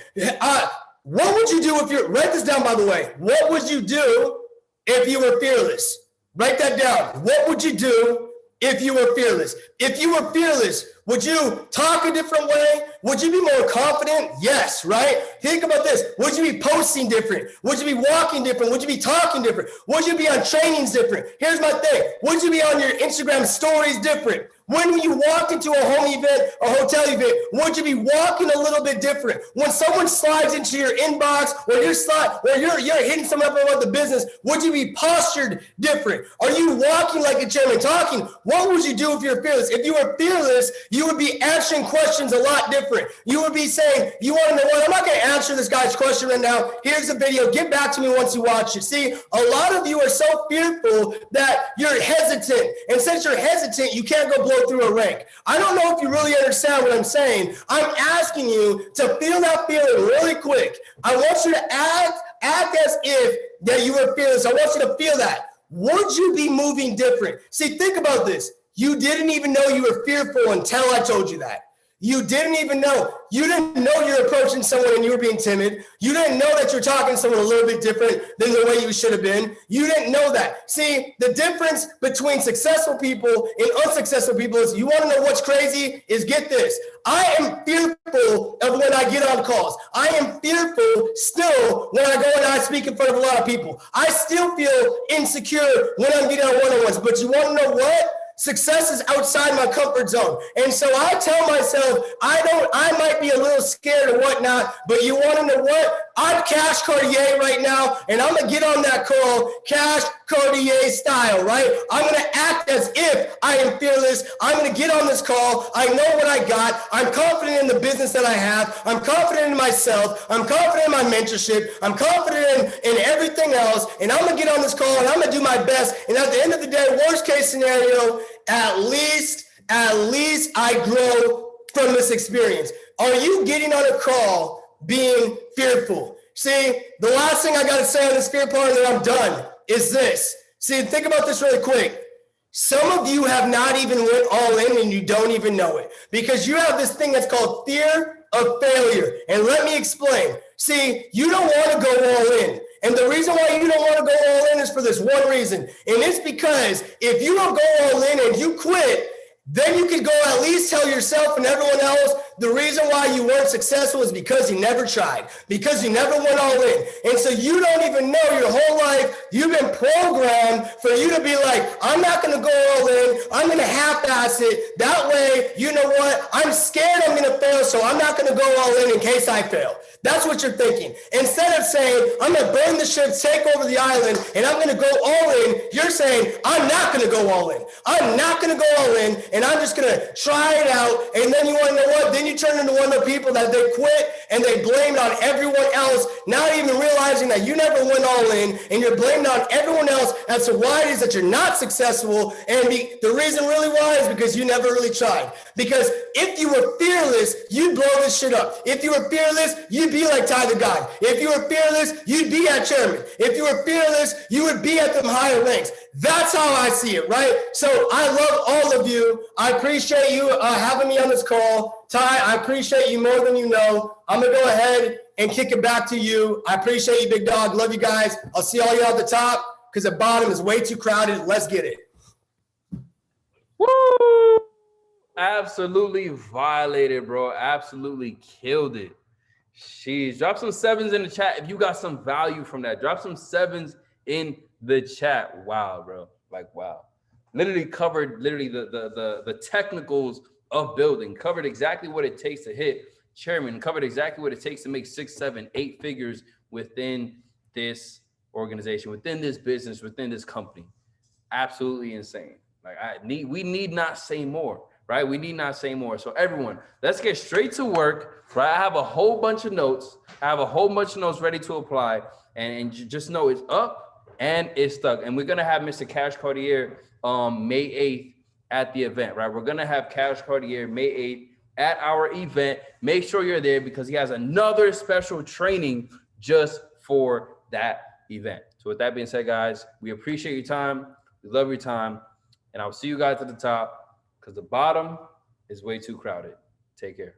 What would you do if you're, write this down by the way. What would you do if you were fearless? Write that down. What would you do if you were fearless? If you were fearless, would you talk a different way? Would you be more confident? Yes, right? Think about this. Would you be posting different? Would you be walking different? Would you be talking different? Would you be on trainings different? Here's my thing. Would you be on your Instagram stories different? When you walk into a home event, a hotel event, would you be walking a little bit different? When someone slides into your inbox or you're hitting someone up about the business, would you be postured different? Are you walking like a chairman talking? What would you do if you're fearless? If you were fearless, you would be answering questions a lot different. You would be saying, you want to know what? I'm not going to answer this guy's question right now. Here's the video. Get back to me once you watch it. See, a lot of you are so fearful that you're hesitant. And since you're hesitant, you can't go blow through a rank. I don't know if you really understand what I'm saying. I'm asking you to feel that feeling really quick. I want you to act as if that you were fearless. I want you to feel that. Would you be moving different? See, think about this. You didn't even know you were fearful until I told you that. You didn't even know. You didn't know you're approaching someone and you were being timid. You didn't know that you're talking to someone a little bit different than the way you should have been. You didn't know that. See, the difference between successful people and unsuccessful people is, you want to know what's crazy? Is get this. I am fearful of when I get on calls. I am fearful still when I go and I speak in front of a lot of people. I still feel insecure when I'm getting on one-on-ones. But you want to know what? Success is outside my comfort zone. And so I tell myself, I might be a little scared or whatnot, but you want to know what? I'm Cash Cartier right now, and I'm going to get on that call Cash Cartier style, right? I'm going to act as if I am fearless. I'm going to get on this call. I know what I got. I'm confident in the business that I have. I'm confident in myself. I'm confident in my mentorship. I'm confident in everything else, and I'm going to get on this call, and I'm going to do my best. And at the end of the day, worst case scenario, at least I grow from this experience. Are you getting on a call being fearful? See, the last thing I got to say on this fear part, and then I'm done, is this. See, think about this really quick. Some of you have not even went all in and you don't even know it, because you have this thing that's called fear of failure. And let me explain. See, you don't want to go all in. And the reason why you don't want to go all in is for this one reason. And it's because if you don't go all in and you quit, then you can go at least tell yourself and everyone else the reason why you weren't successful is because you never tried, because you never went all in. And so you don't even know your whole life, you've been programmed for you to be like, I'm not going to go all in. I'm going to half-ass it. That way, you know what? I'm scared I'm going to fail, so I'm not going to go all in case I fail. That's what you're thinking. Instead of saying, I'm going to burn the ships, take over the island, and I'm going to go all in, you're saying, I'm not going to go all in. I'm not going to go all in, and I'm just going to try it out. And then you want to know what? Then you turn into one of the people that they quit and they blamed on everyone else, not even realizing that you never went all in, and you're blamed on everyone else as to why it is that you're not successful. And the reason really why is because you never really tried. Because if you were fearless, you'd blow this shit up. If you were fearless, you'd be like Ty the God. If you were fearless, you'd be at chairman. If you were fearless, you would be at them higher ranks. That's how I see it, right? So I love all of you. I appreciate you having me on this call. Ty, I appreciate you more than you know. I'm going to go ahead and kick it back to you. I appreciate you, big dog. Love you guys. I'll see all you at the top because the bottom is way too crowded. Let's get it. Woo! Absolutely violated, bro. Absolutely killed it. Jeez. Drop some sevens in the chat if you got some value from that. Drop some sevens in the chat. Wow, bro. Like, wow. Literally covered the technicals of building, covered exactly what it takes to hit chairman, covered exactly what it takes to make 6, 7, 8 figures within this organization, within this business, within this company. Absolutely insane. Like we need not say more, right? We need not say more. So everyone, let's get straight to work, right? I have a whole bunch of notes. I have a whole bunch of notes ready to apply, and just know it's up and it's stuck. And we're going to have Mr. Cash Cartier May 8th at the event, right? We're going to have Cash Cartier May 8th at our event. Make sure you're there because he has another special training just for that event. So with that being said, guys, we appreciate your time. We love your time. And I'll see you guys at the top because the bottom is way too crowded. Take care.